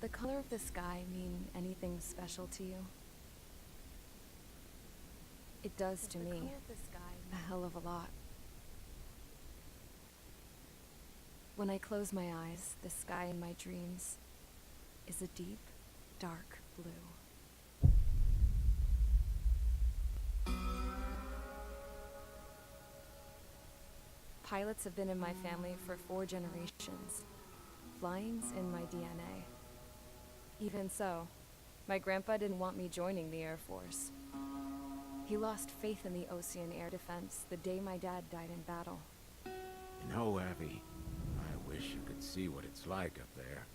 the color of the sky mean anything special to you? It does to me. A hell of a lot. When I close my eyes, the sky in my dreams is a deep, dark blue. Pilots have been in my family for 4 generations. Flying's in my DNA. Even so, my grandpa didn't want me joining the Air Force. He lost faith in the Ocean Air Defense the day my dad died in battle. You know, Abby, I wish you could see what it's like up there.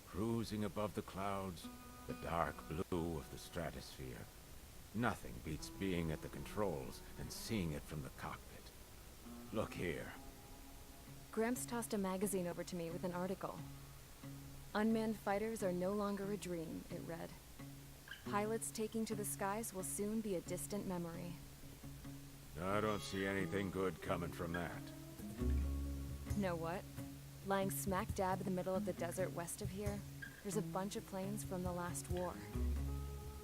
Cruising above the clouds, the dark blue of the stratosphere. Nothing beats being at the controls and seeing it from the cockpit. Look here. Gramps tossed a magazine over to me with an article. Unmanned fighters are no longer a dream, it read. Pilots taking to the skies will soon be a distant memory. I don't see anything good coming from that. Know what? Lying smack dab in the middle of the desert west of here, there's a bunch of planes from the last war.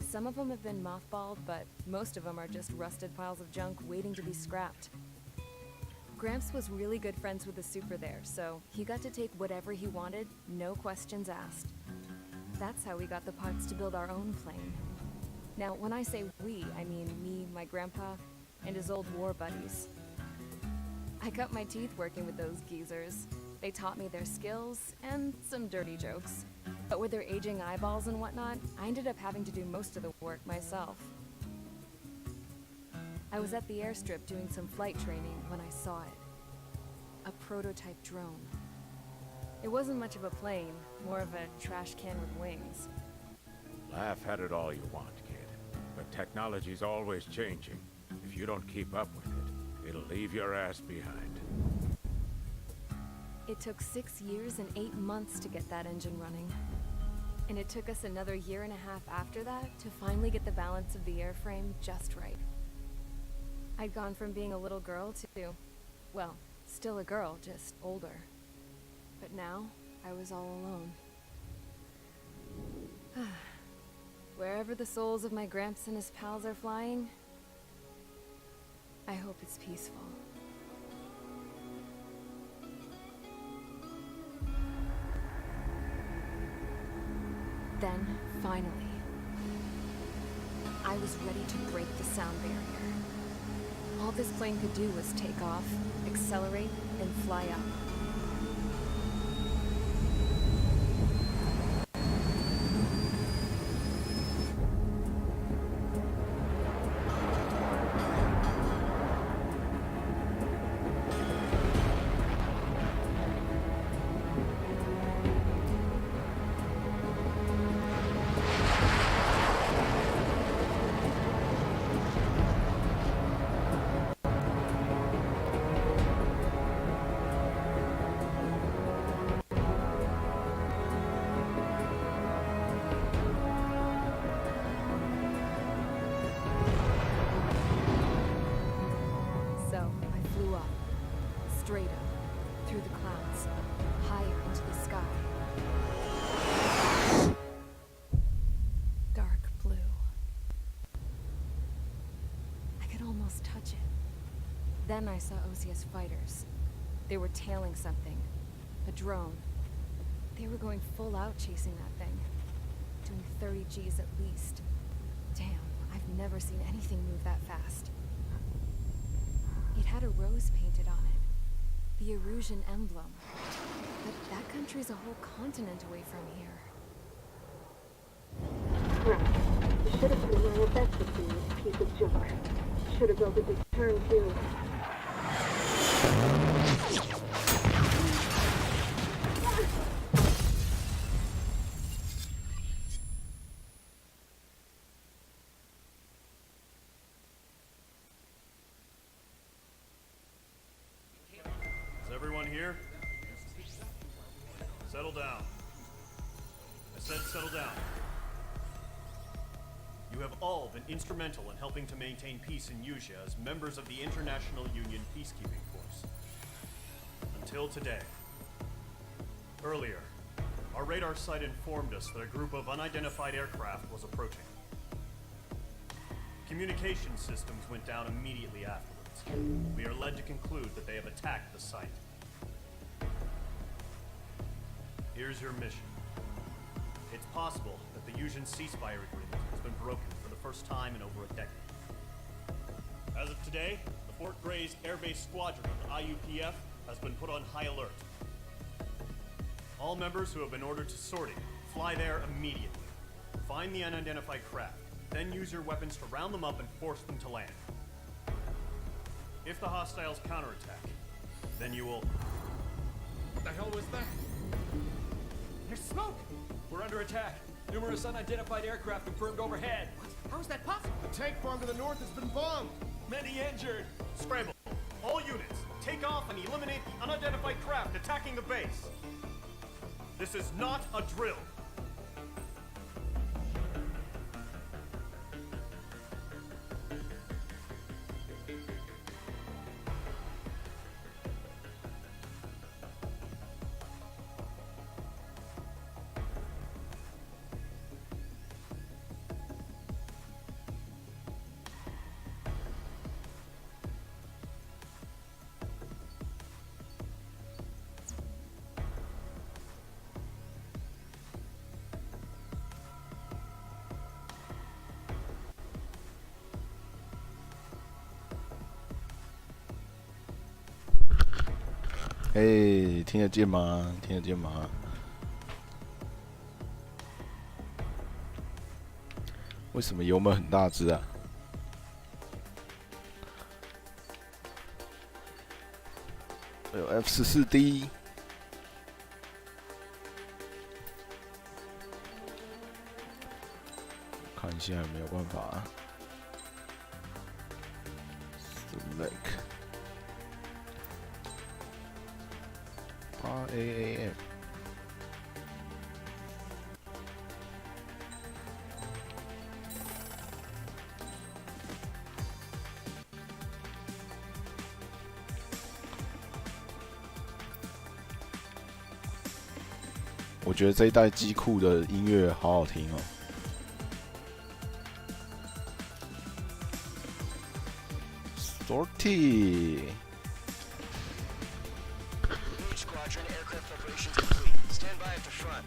Some of them have been mothballed, but most of them are just rusted piles of junk waiting to be scrapped. Gramps was really good friends with the super there, so he got to take whatever he wanted, no questions asked. That's how we got the parts to build our own plane. Now, when I say we, I mean me, my grandpa, and his old war buddies. I cut my teeth working with those geezers. They taught me their skills, and some dirty jokes. But with their aging eyeballs and whatnot, I ended up having to do most of the work myself. I was at the airstrip doing some flight training when I saw it. A prototype drone. It wasn't much of a plane, more of a trash can with wings. Laugh at it all you want, kid. But technology's always changing. If you don't keep up with it, it'll leave your ass behind. It took 6 years and 8 months to get that engine running. And it took us another 1.5 years after that to finally get the balance of the airframe just right. I'd gone from being a little girl to, well, still a girl, just older. But now, I was all alone. Wherever the souls of my Gramps and his pals are flying, I hope it's peaceful. Then, finally, I was ready to break the sound barrier. All this plane could do was take off, accelerate, and fly up. Straight up, through the clouds, higher into the sky. Dark blue. I could almost touch it. Then I saw OCS fighters. They were tailing something. A drone. They were going full out chasing that thing. Doing 30 Gs at least. Damn, I've never seen anything move that fast. It had a rose painted on it. The Erusian emblem. But that country's a whole continent away from here. Right. You should have been aware of that this piece of junk. Should have built a big turn too. Is everyone here? Settle down. I said settle down. You have all been instrumental in helping to maintain peace in Usha as members of the International Union Peacekeeping Force. Until today. Earlier, our our radar site informed us that a group of unidentified aircraft was approaching. Communication systems went down immediately afterwards. We are led to conclude that they have attacked the site. Here's your mission. It's possible that the Yuuzhan ceasefire agreement has been broken for the first time in over a decade. As of today, the Fort Grays Air Base Squadron of the IUPF has been put on high alert. All members who have been ordered to sortie, fly there immediately. Find the unidentified craft, then use your weapons to round them up and force them to land. If the hostiles counterattack, then you will... What the hell was that? There's smoke! We're under attack. Numerous unidentified aircraft confirmed overhead. What? How is that possible? The tank farm to the north has been bombed. Many injured. Scramble. All units, take off and eliminate the unidentified craft attacking the base. This is not a drill.嘿，听得见吗？听得见吗？为什么油门很大只啊？有 F14D， 看一下有没有办法。Select 8AAM。我觉得这一代机库的音乐好好听哦。Sortie。Squadron aircraft operations complete. Stand by at the front.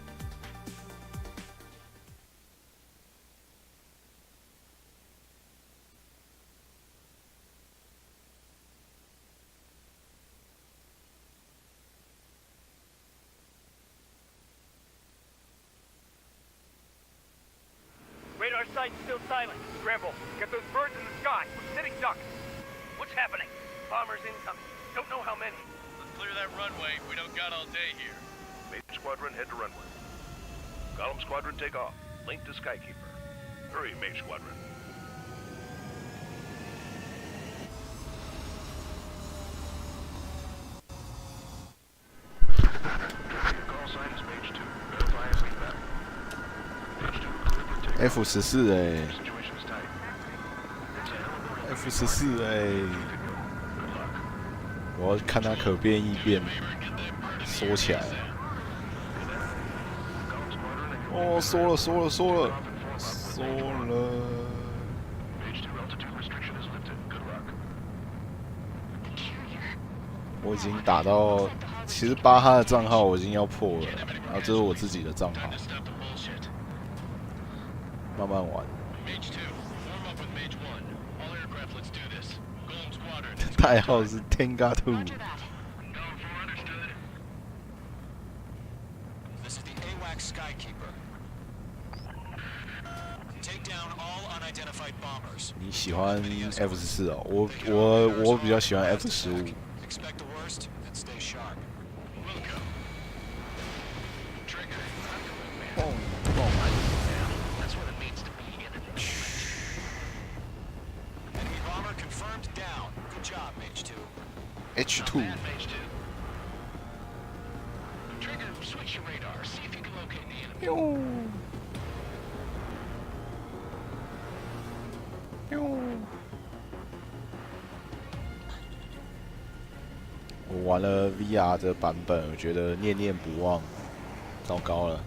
Radar site's still silent. Scramble. Get those birds in the sky. We're sitting ducks. What's happening? Bombers incoming. Don't know how many. Let's clear that runway. We don't got all day here. Main Squadron, head to runway. Column Squadron, take off. Link to Skykeeper. Hurry, Main Squadron. Call sign is Mage 2. Verify and lead back. Mage 2, clear for takeoff. F14哎 Situation is tight.，F14哎，我要看它可变异变，缩起来。哦，缩了，缩了，缩了，缩了。我已经打到，其实巴哈的账号我已经要破了，然后这是我自己的账号，慢慢玩。代号是 Tenga Two。This is the AWACS Skykeeper. Take down all unidentified bombers. 你喜欢 F14哦？我比较喜欢 F15。Expect the worst and stay sharp. 蹦蹦。Enemy bomber confirmed down. Good job, Mage 2. H2。Trigger, switch your radar. See if you can locate the enemy. 哟。哟。我玩了 VR 的版本，我觉得念念不忘。糟糕了。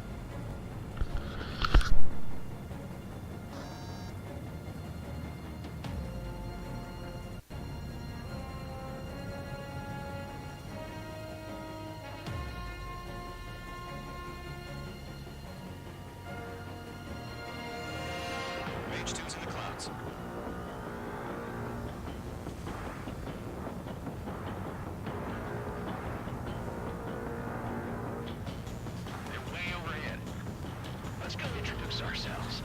Mage 2's in the clouds. They're way overhead. Let's go introduce ourselves.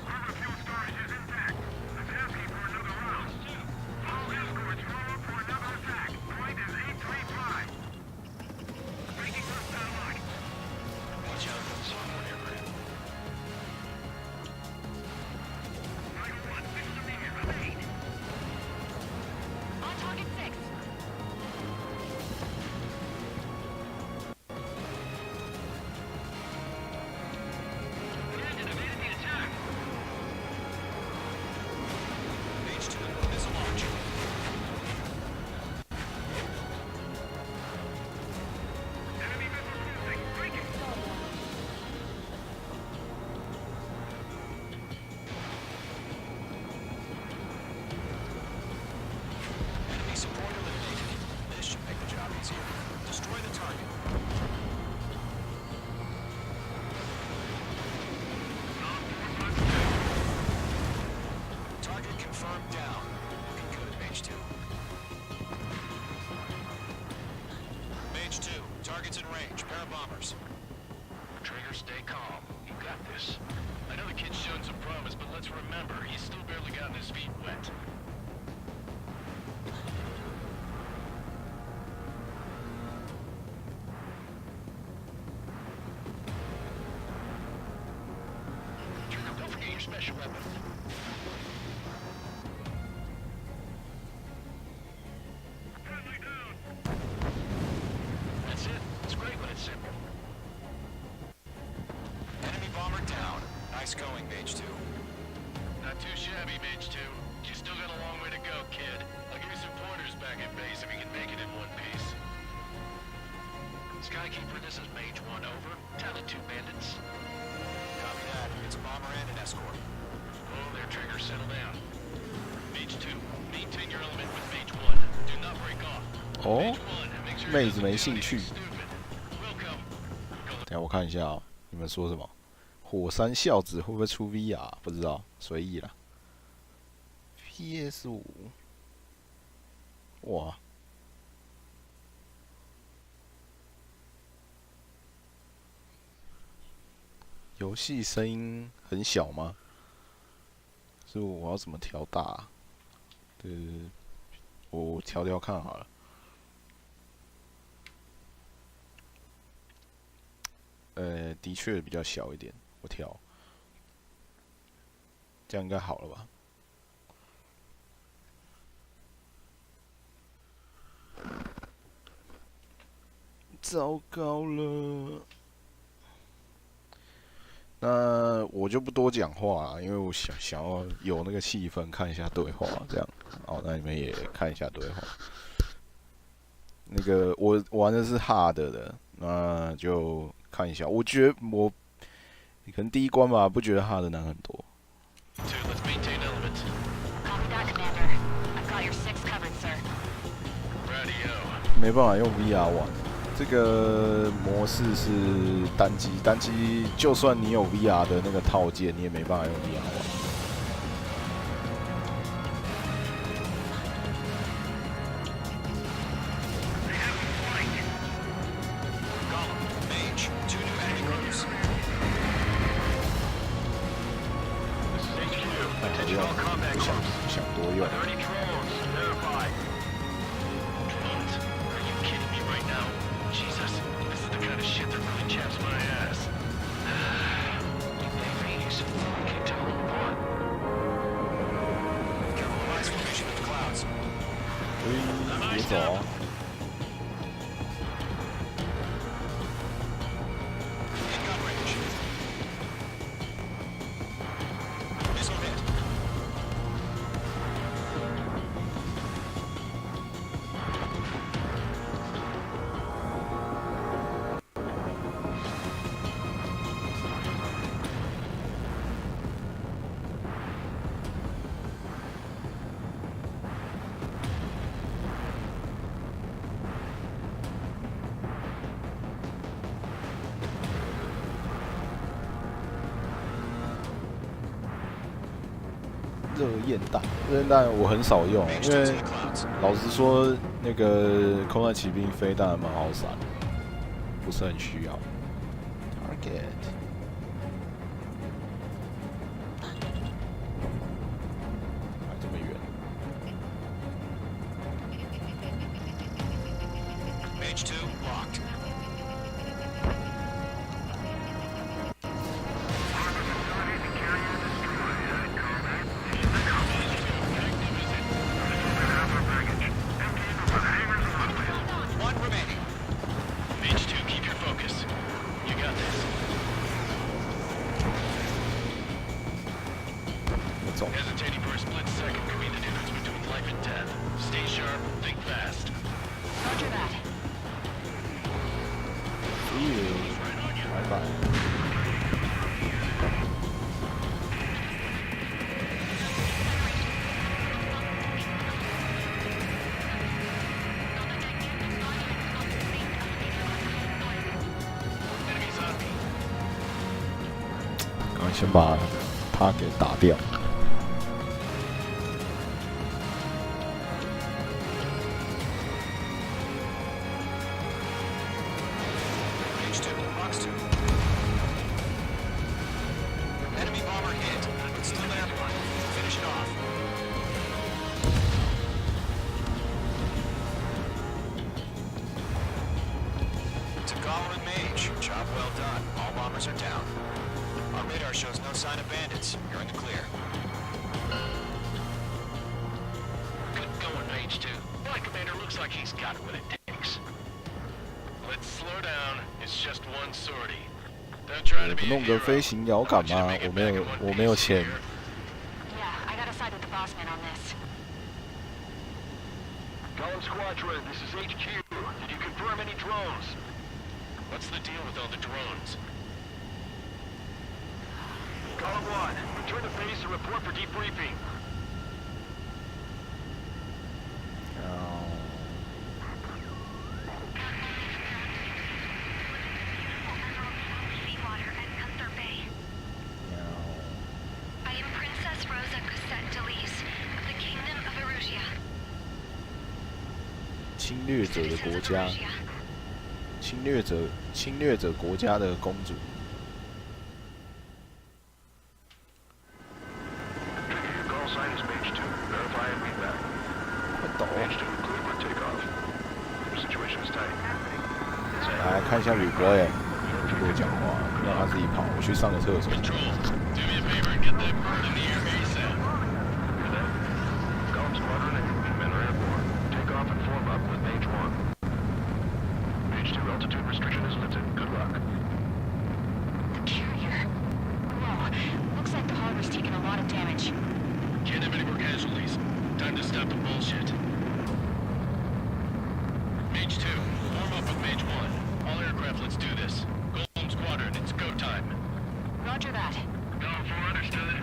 Harbor fuel storage is intact. Attack for another round. All escorts roll up for another attack. Point is 835. Breaking hostile line. Watch out for the software aircraft. Vital 1, fix the mirror. Evade. On target 6. Landed, evaded the attack. Mage 2, missile launch. Enemy missiles losing. Break it. Enemy support eliminated. This should make the job easier. Destroy the target. Target confirmed down. Looking good, Mage 2. Mage 2, target's in range. Pair of bombers. Trigger, stay calm. You got this. I know the kid's shown some promise, but let's remember, he's still barely gotten his feet wet. Trigger, don't forget your special weapon. Friendly down. That's it. It's great when it's simple. Enemy bomber down. Nice going, Mage 2. Not too shabby, Mage 2. You still got a long way to go, kid. I'll give you some pointers back at base if you can make it in one piece. Skykeeper, this is Mage 1, over. Tally 2 bandits. Copy that. It's a bomber and an escort. Oh, there, Trigger, settle down. Mage 2, maintain your element with Mage 1. Do not break off. 哦 Mage 1, make sure 妹子 you 没 don't do 兴趣。 anything stupid. Welcome. 等一下我看一下哦，你们说什么？火山孝子会不会出 VR？ 不知道，随意啦。PS5，哇，游戏声音很小吗？是我要怎么调大啊？对，我调调看好了。的确比较小一点，我调，这样应该好了吧？糟糕了，那我就不多讲话了，因为我想要有那个气氛，看一下对话，这样。哦，那你们也看一下对话。那个我玩的是 hard 的，那就看一下。我觉得可能第一关吧，不觉得 hard 难很多。 2, let's maintain element. Copy that, Commander. I've got your 6 covered, sir. Radio. 没办法用 VR 玩，这个模式是单机，单机就算你有 VR 的那个套件，你也没办法用 VR 玩。Mage, 2 new enemy groups. This is HQ. 那不 Attention 用， all combat 不 groups. 想多用 Are。there any drones? Verify. Drones? Are you kidding me right now? Jesus, this is the kind of shit that really chaps my ass. Please, we can tell them apart. Camouflage formation in the clouds. 别走哦。 In gun range. Missile hit. 热焰弹，热焰弹我很少用，因为老实说，那个空战骑兵飞弹蛮好闪，不是很需要。Target。还这么远。Mage 2 locked. Hesitating for a split second could be the difference between life and death. Stay sharp, think fast. Roger that. See you. Bye bye. Enemies on me. 赶快先把他给打掉。Enemy bomber hit, but still airborne. Finish it off. To Golem and Mage, job well done. All bombers are down. Our radar shows no sign of bandits. You're in the clear. Good going, Mage 2. Flight Commander looks like he's got what it takes. Let's slow down. It's just one sortie. Don't try to be a 弄个 hero. 飞行摇杆吗？我没有钱。 Yeah, I gotta side with the boss man on this. Golem Squadron, this is HQ. Did you confirm any drones? What's the deal with all the drones? Golem 1, return to base and report for debriefing. 侵略者的国家，侵略者国家的公主。 Call sign is Mage 2. Verify and read back. 快抖！ Mage 2, clear for takeoff. Situation is tight. 来看一下replay，不多讲话，让他自己跑。我去上个厕所。 Control, do me a favor and get that bird in the air ASAP. Hear that? Golem Squadron and men are airborne. Take off and form up with Mage 1. Mage 2, altitude restriction is lifted. Good luck. The carrier. Whoa. Looks like the harbor's taken a lot of damage. Can't have any more casualties. Time to stop the bullshit. Mage 2, form up with Mage 1. All aircraft, let's do this. Golem Squadron, it's go time. Roger that. Golem 4 understood.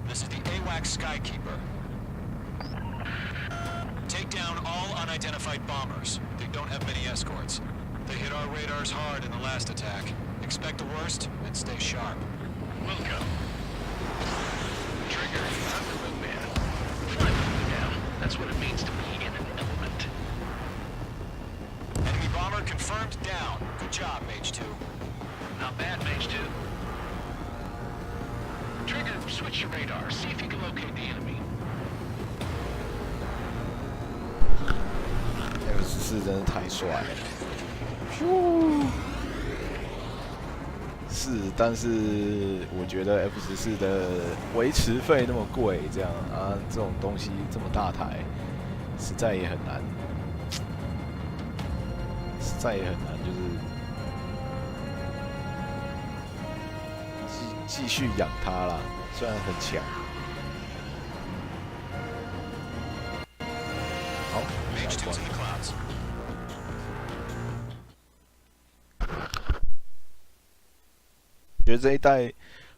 This is the AWAC Skykeeper. Take down all unidentified bombers. They don't have many escorts. They hit our radars hard in the last attack. Expect the worst and stay sharp. Welcome. Trigger, I'm the wingman. Fly with me now. That's what it means to be in an element. Enemy bomber confirmed down. Good job, Mage 2. Not bad, Mage 2. Trigger, switch your radar. See if you can locate the enemy. F14真的太帅了。是，但是我觉得 F14的维持费那么贵，这样啊，这种东西这么大台，实在也很难，就是继续养它啦。虽然很强。好，Mage 2's in the clouds. 觉得这一代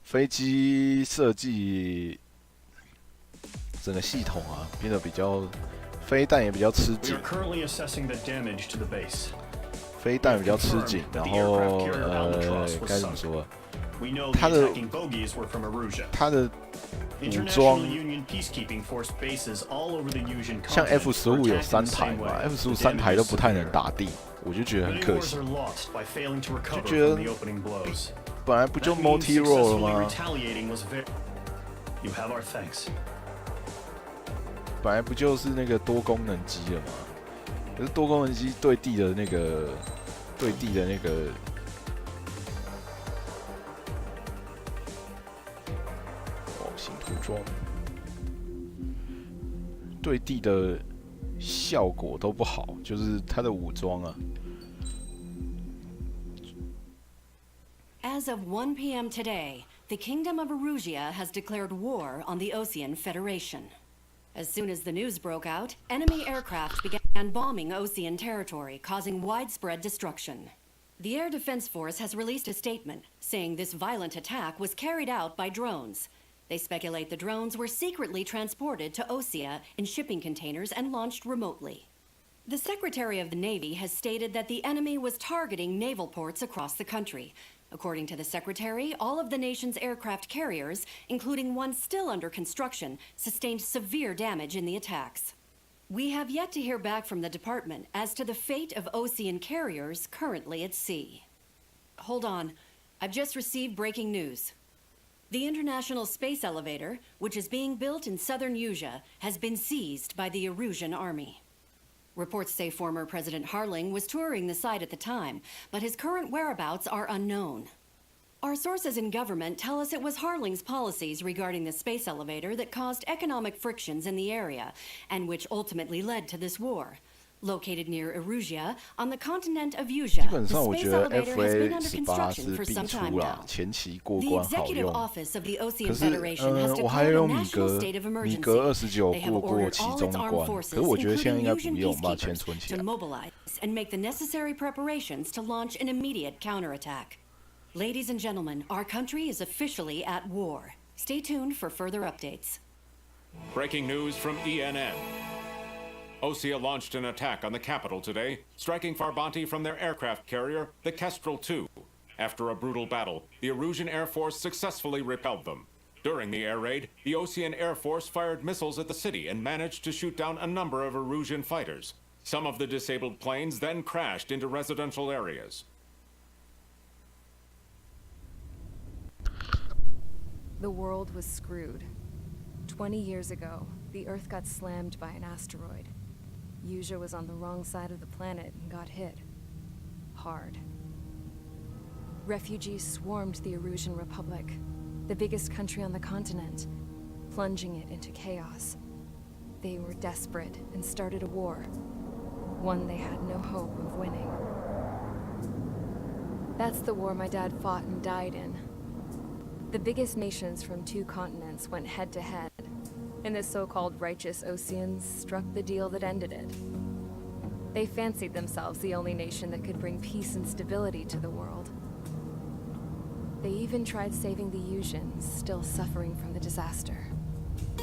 飞机设计整个系统啊变得比较，飞弹也比较吃紧，飞弹比较吃紧，然后该怎么说？ We know 他 the 的 attacking bogies were from Erusia. 他的武 International 装 Union peacekeeping force bases all over the Yusian 像 continent F15 were 有 attacked in 3 the 台 same 嘛 way. ，F15 The 3台都 damage 不 is 太能 severe. 打地，我就觉得很 Many 可 wars 惜 are。lost by failing to recover 就觉得 from the opening blows. 本来不就 That means multi role 了 successfully 吗？ retaliating was very. You have our thanks. 本来不就是那个多功能机了吗？可是多功能机对地的那个哦，新涂装对地的效果都不好，就是它的武装啊。As of 1 p.m. today, the Kingdom of Erusia has declared war on the Osean Federation. As soon as the news broke out, enemy aircraft began bombing Osean territory, causing widespread destruction. The Air Defense Force has released a statement saying this violent attack was carried out by drones. They speculate the drones were secretly transported to Osea in shipping containers and launched remotely. The Secretary of the Navy has stated that the enemy was targeting naval ports across the country. According to the Secretary, all of the nation's aircraft carriers, including one still under construction, sustained severe damage in the attacks. We have yet to hear back from the department as to the fate of Osean carriers currently at sea. Hold on. I've just received breaking news. The International Space Elevator, which is being built in southern Yusia, has been seized by the Erusian army. Reports say former President Harling was touring the site at the time, but his current whereabouts are unknown. Our sources in government tell us it was Harling's policies regarding the space elevator that caused economic frictions in the area, and which ultimately led to this war. Located near Erusia, on the continent of 基 Yusia, 本 the 上我 space 觉得 elevator has been FA under 18 construction 是 for 必 some 出 time 啦， now. 前期过 The 关好 executive 用。 office of the 可 Osean 是 Federation has 我还 declared 有 a 米 national 格 state of 米格 emergency. 29 They have 过 ordered 其 all 中 its 一 armed 关， forces, 可是我觉得现在应 including 该不 Yusian 用，我们把钱 peacekeepers, 存起 to 来。 mobilize and make the necessary preparations to launch an immediate counterattack. Ladies and gentlemen, our country is officially at war. Stay tuned for further updates. Breaking news from ENN. Osea launched an attack on the capital today, striking Farbanti from their aircraft carrier, the Kestrel II. After a brutal battle, the Erusian Air Force successfully repelled them. During the air raid, the Osean Air Force fired missiles at the city and managed to shoot down a number of Erusian fighters. Some of the disabled planes then crashed into residential areas. The world was screwed. 20 years ago, the Earth got slammed by an asteroid. Yusia was on the wrong side of the planet and got hit. Hard. Refugees swarmed the Erusian Republic, the biggest country on the continent, plunging it into chaos. They were desperate and started a war, one they had no hope of winning. That's the war my dad fought and died in. The biggest nations from 2 continents went head-to-head, and the so-called righteous Oseans struck the deal that ended it. They fancied themselves the only nation that could bring peace and stability to the world. They even tried saving the Yusians, still suffering from the disaster.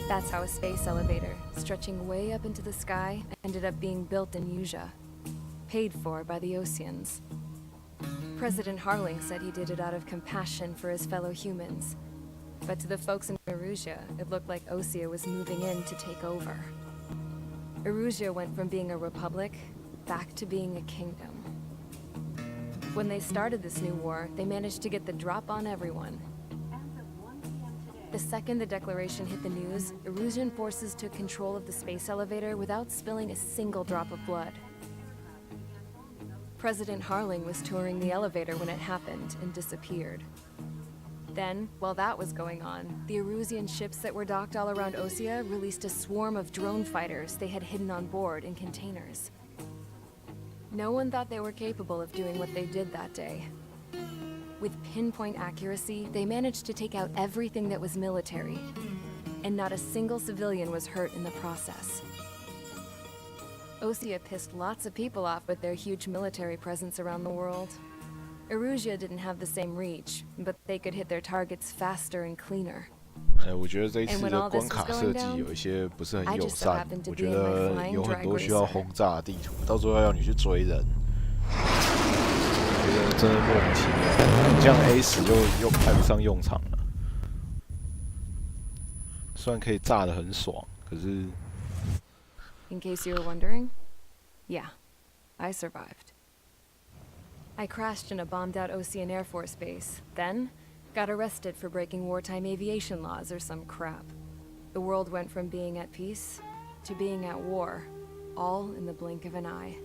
That's how a space elevator, stretching way up into the sky, ended up being built in Yusia, paid for by the Oseans. President Harling said he did it out of compassion for his fellow humans. But to the folks in Erusia, it looked like Osea was moving in to take over. Erusia went from being a republic back to being a kingdom. When they started this new war, they managed to get the drop on everyone. The second the declaration hit the news, Erusian forces took control of the space elevator without spilling a single drop of blood. President Harling was touring the elevator when it happened and disappeared. Then, while that was going on, the Erusian ships that were docked all around Osea released a swarm of drone fighters they had hidden on board in containers. No one thought they were capable of doing what they did that day. With pinpoint accuracy, they managed to take out everything that was military, and not a single civilian was hurt in the process. Osea pissed lots of people off with their huge military presence around the world. Erusia didn't have the same reach, but they could hit their targets faster and cleaner. 我觉得这一次的关卡设计有一些不是很友善，我觉得有很多需要轰炸的地图，到时候要你去追人，我觉得真的莫名其妙，这样 A 死就又派不上用场了。虽然可以炸得很爽，可是 In case you were wondering, yeah, I survived. I crashed in a bombed-out Ocean Air Force base, then got arrested for breaking wartime aviation laws or some crap. The world went from being at peace to being at war, all in the blink of an eye.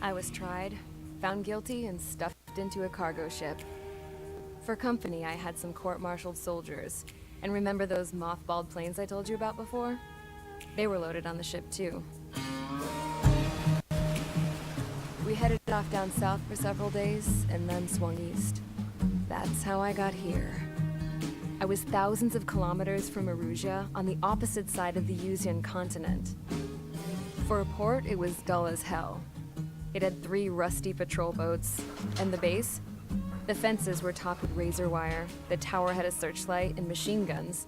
I was tried, found guilty, and stuffed into a cargo ship. For company, I had some court-martialed soldiers. And remember those mothballed planes I told you about before? They were loaded on the ship, too. We headed off down south for several days, and then swung east. That's how I got here. I was thousands of kilometers from Erusia, on the opposite side of the Yuzian continent. For a port, it was dull as hell. It had 3 rusty patrol boats, and the base? The fences were topped with razor wire, the tower had a searchlight and machine guns,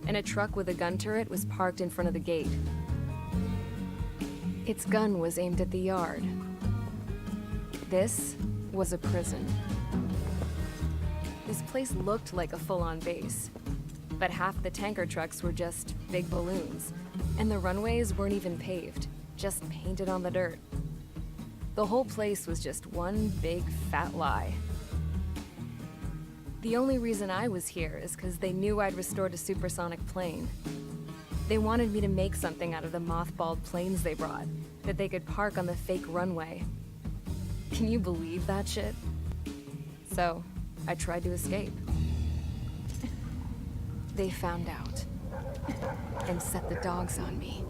and a truck with a gun turret was parked in front of the gate. Its gun was aimed at the yard. This was a prison. This place looked like a full-on base, but half the tanker trucks were just big balloons, and the runways weren't even paved, just painted on the dirt. The whole place was just one big fat lie. The only reason I was here is because they knew I'd restored a supersonic plane. They wanted me to make something out of the mothballed planes they brought, that they could park on the fake runway. Can you believe that shit? So, I tried to escape. They found out, and set the dogs on me.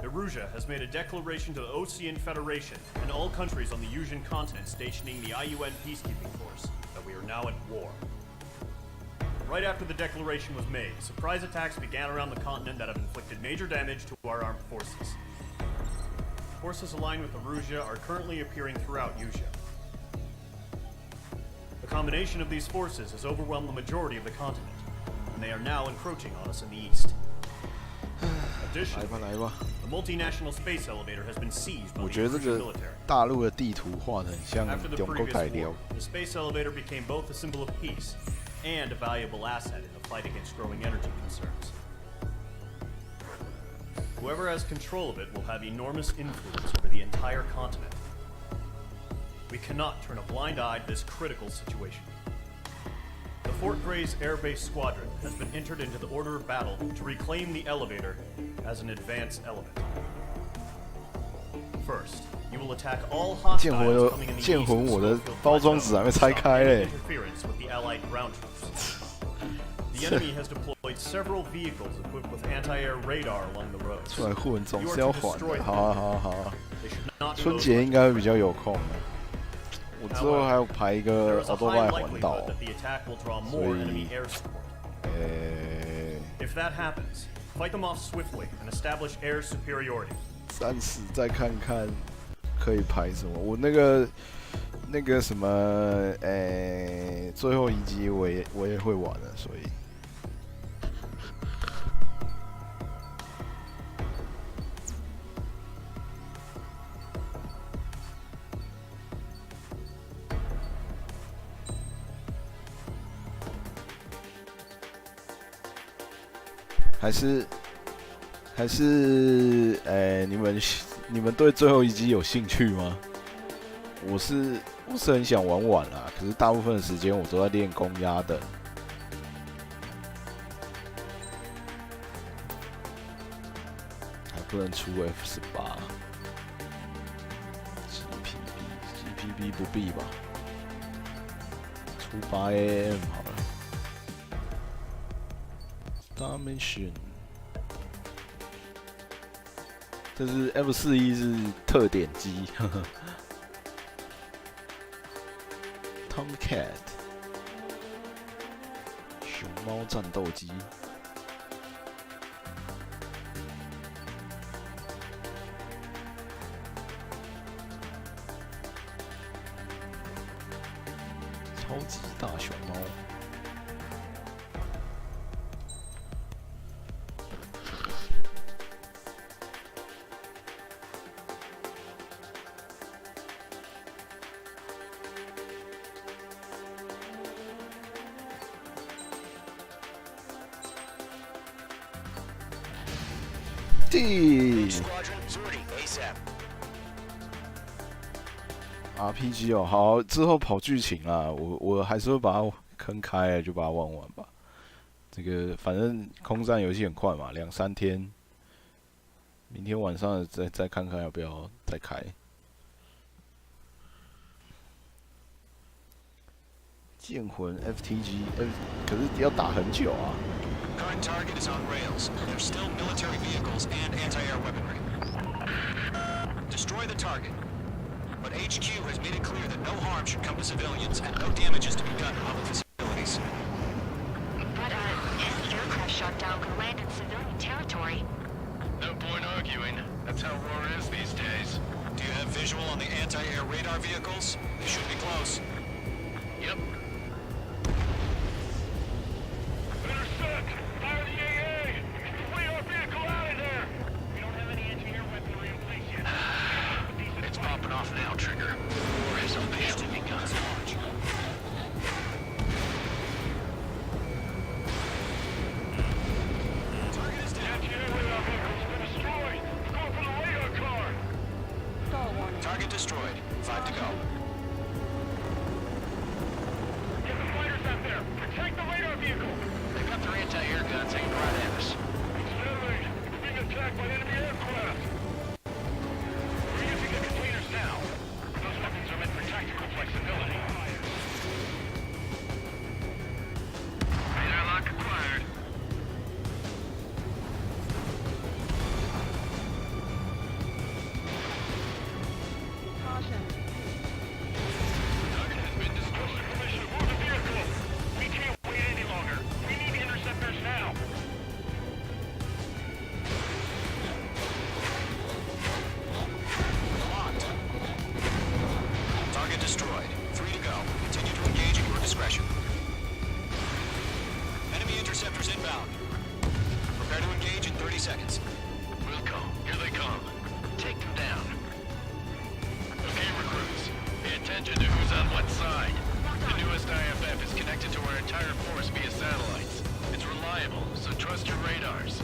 Erusia has made a declaration to the Ocean Federation and all countries on the Yuzian continent stationing the IUN peacekeeping force that we are now at war. Right after the declaration was made, surprise attacks began around the continent that have inflicted major damage to our armed forces. Forces aligned with Erusia are currently appearing throughout Yusia. The combination of these forces has overwhelmed the majority of the continent, and they are now encroaching on us in the east. Additionally, the multinational space elevator has been seized by the Erusian military. 大陆的地图画得很像 After the 中国 previous 改良 war, the space elevator became both a symbol of peace and a valuable asset in the fight against growing energy concerns. Whoever has control of it will have enormous influence over the entire continent. We cannot turn a blind eye to this critical situation. The Fort Gray's Air Base Squadron has been entered into the order of battle to reclaim the elevator as an advance element. First, you will attack all hostiles coming in the east 剑魂我的包装纸还没拆开嘞。 interference with the Allied ground troops. The enemy has deployed several vehicles equipped with anti-air radar along the roads. 出来混总是要还的，好啊好啊好啊。 They should not be 春节应该会比较有空的。我之后还有排一个奥多麦环岛，所以If that happens, fight them off swiftly and establish air superiority. 暂时再看看可以排什么。我那个什么，最后一集我也会玩的，所以。还是，你们对最后一集有兴趣吗？我是很想玩啦，可是大部分的时间我都在练公鸭的。还不能出 F18 GPB 不必吧？出8AM 好了。Dimension， 这是 F41是特点机，Tomcat 熊猫战斗机。超级大熊猫。RPG 哦，好，之后跑剧情啦，我还是会把它坑开，就把它玩完吧。这个反正空战游戏很快嘛，2-3天，明天晚上再看看要不要再开。剑魂 FTG， 可是要打很久啊。Current target is on rails. There's still military vehicles and anti-air weaponry. Destroy the target. But HQ has made it clear that no harm should come to civilians and no damage is to be done on the facilities. But, any aircraft shot down could land in civilian territory. No point arguing. That's how war is these days. Do you have visual on the anti-air radar vehicles? They should be close. Yep. Intercept! Fire the AA! Flee our vehicle out of there! We don't have any anti-air weaponry in place yet. It's popping off now, Trigger. War has officially begun. Target is down. Anti-air radar vehicle's been destroyed! Going for the radar car! Target destroyed. 5 to go. Get the fighters out there! Protect the radar vehicle! They've got their anti-air guns aimed right at us. Accelerate! We're being attacked by enemy aircraft! We're using the containers now. Those weapons are meant for tactical flexibility. Radar lock acquired. Target has been destroyed. Commissioner, move the vehicle! We can't wait any longer. We need interceptors now. Locked. Target destroyed. 3 to go. Continue to engage at your discretion. Enemy interceptors inbound. Prepare to engage in 30 seconds. Wilco, here they come. Take them down. Okay, recruits. Pay attention to who's on what side. The newest IFF is connected to our entire force via satellites. It's reliable, so trust your radars.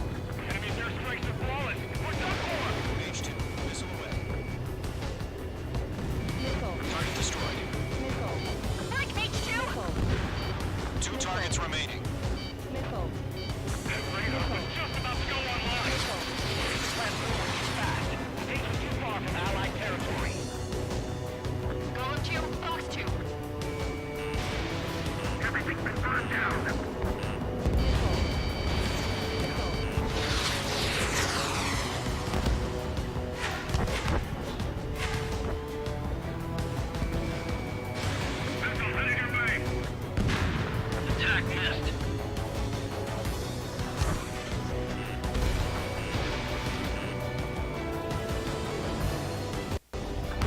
Enemy's airstrikes are flawless. What's up for? H2, missile away. Target destroyed. Like H2! 2 targets remaining. That radar was just about to go online. Fast. Takes us too far from Allied territory. Golem 2, Fox 2. Everything's been burned down. Missile heading your way. Attack missed.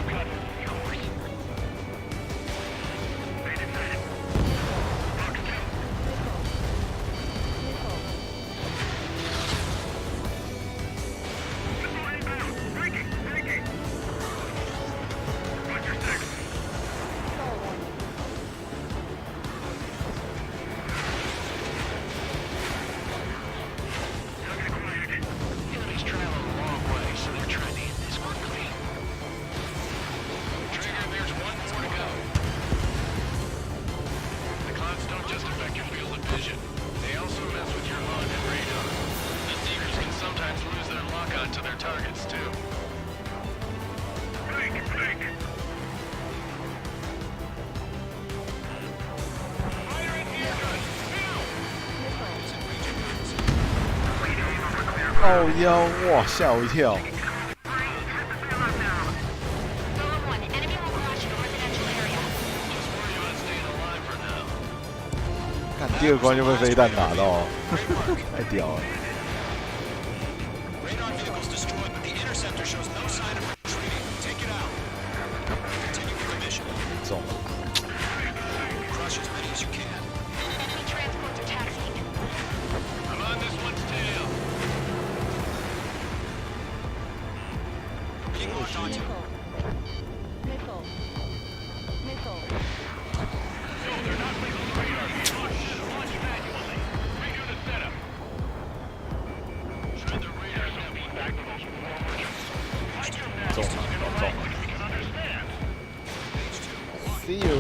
Cut. Yours. Made it sighted. Fox 2. Missile inbound. Breaking. Breaking. Roger 6. Target acquired. Enemy's traveling a long way, so they're trying to end this quickly. Trigger, there's one more to go. The clouds don't just affect your field of vision. They also mess with your HUD and radar. The Seekers can sometimes lose their lock-on to their targets, too. Break. Break. Fire at the air gun. Now! 靠腰，哇，吓我一跳！看第二关就被飞弹打到，太屌了！中了。 See you。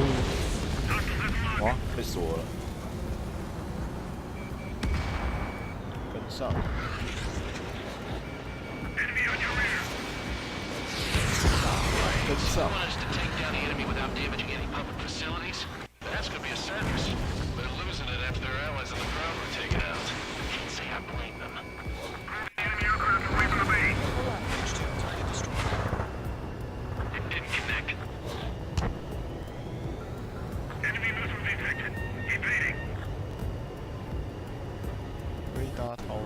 哇，被锁了，跟上。跟上。That's gonna be a circus. They're losing it after their allies on the ground were taken out. Can't say I blame them. Enemy aircraft away from the base. It didn't connect. Enemy missile detected. Evading. 飞搭超了，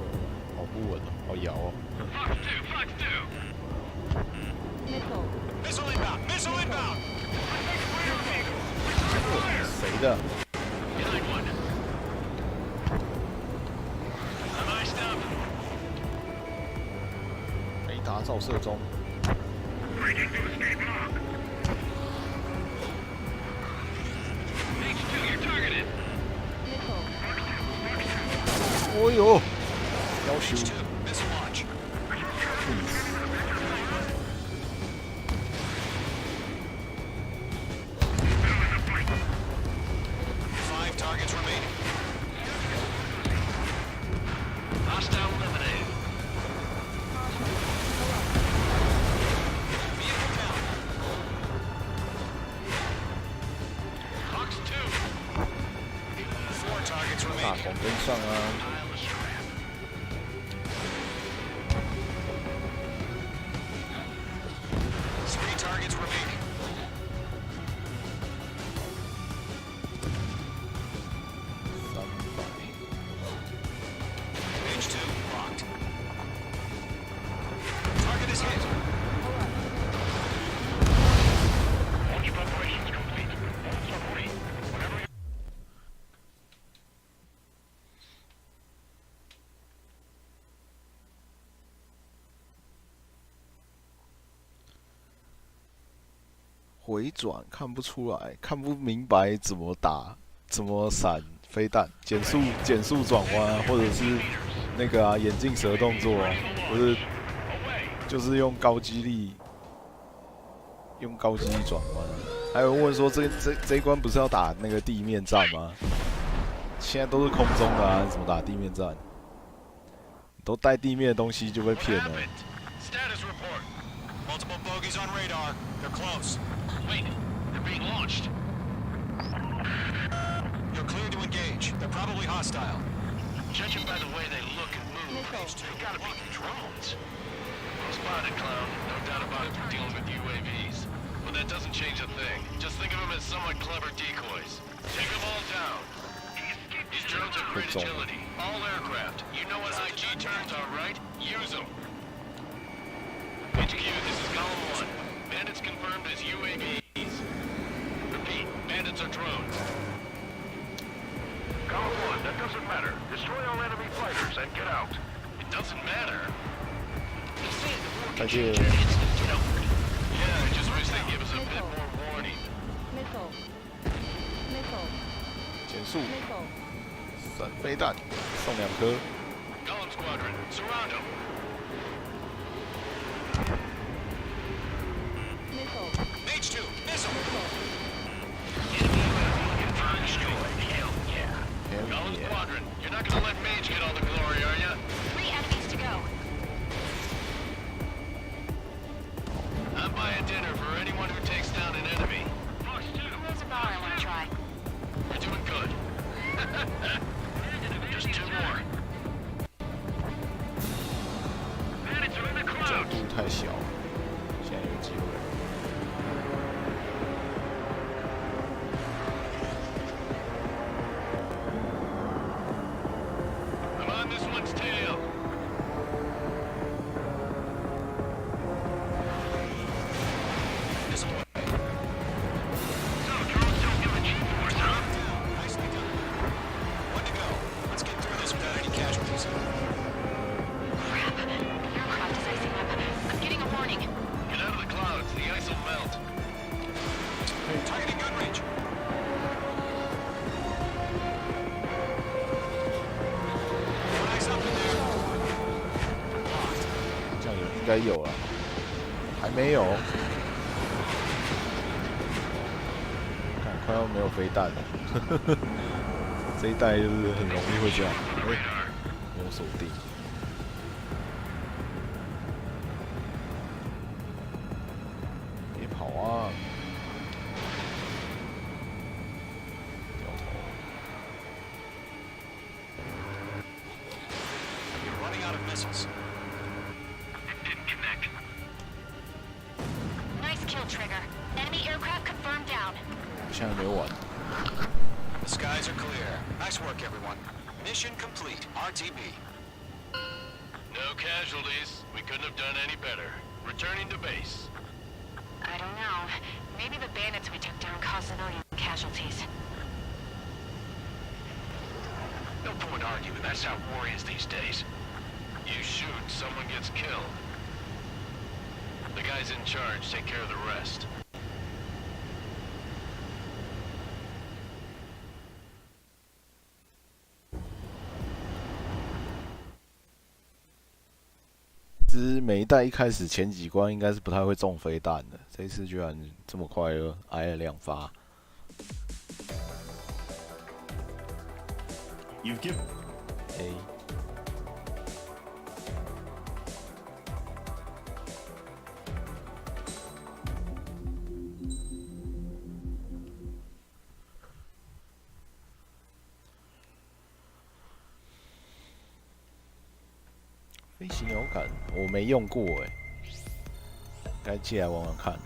好不稳哦，好摇哦。Fox 2, Fox 2. Missile inbound! Missile inbound! 谁的？ Behind one. I'm iced up. 雷达照射中。 Breaking through escape lock. H2, you're targeted. 哦呦，要求。 Missile launch. Targets remaining. Hostile eliminated. Vehicle down. Fox 2. 4 targets 大 remaining. 红跟上啊！ Pile of scrap. 3 targets remaining. H2 locked. Target is hit. Launch preparations complete. Bolts are ready. Whenever you... 回转看不出来，看不明白怎么打，怎么闪飞弹，减速转弯，或者是那个啊眼镜蛇动作啊，不是就是用高激励转弯。还有人问说这一关不是要打那个地面战吗？现在都是空中的啊，你怎么打地面战？都带地面的东西就被骗了。 Status report. Multiple bogies on radar. They're close. Wait, they're being launched. You're clear to engage. They're probably hostile. Judging by the way they look and move, they gotta be drones. Well spotted, clown. No doubt about it, we're dealing with UAVs. But that doesn't change a thing. Just think of them as somewhat clever decoys. Take them all down. These drones have great agility. All aircraft. You know what IG turns are, right? Use them. HQ, this is Column 1. Bandits confirmed as UAVs. Repeat, bandits are drones. Column 1, that doesn't matter. Destroy all enemy fighters and get out. It doesn't matter.再见。 Yeah, I just wish they'd give us a bit more warning. 减速，闪飞弹，送2颗。 Column Squadron, surround them. H2, missile. Enemy UAV confirmed destroyed. Hell yeah. Column Squadron, you're not gonna let Mage get all the glory, are ya? 3 enemies to go. I'm buying dinner for anyone who takes down an enemy. Fox 2. There's a bar I want to try. You're doing good. Just 2 more. 太小了，现在有机会。I'm on this one's tail. This way. So, drones don't give a G-force, huh? Nicely done. One to go. Let's get through this without any casualties. Crap. The aircraft is icing up. I'm getting a warning. Get out of the clouds. The ice will melt. Targeting gun range. Eyes up in there. Locked. 这样应该有了，还没有。看，快要没有飞弹了。这一代就是很容易会这样，没有锁定。别跑啊！掉头。 You're running out of missiles. Didn't connect. Nice kill, Trigger. Enemy aircraft confirmed down. 现在没完。 The skies are clear. Nice work, everyone. Mission complete. RTB. No casualties. We couldn't have done any better. Returning to base. I don't know. Maybe the bandits we took down caused a million casualties. No point arguing. That's how war is these days. You shoot, someone gets killed. The guys in charge take care of the rest. 其实每一代一开始前几关应该是不太会中飞弹的，这一次居然这么快就挨了2发。You've given. A。飞行摇杆我没用过哎，该借来玩玩看的。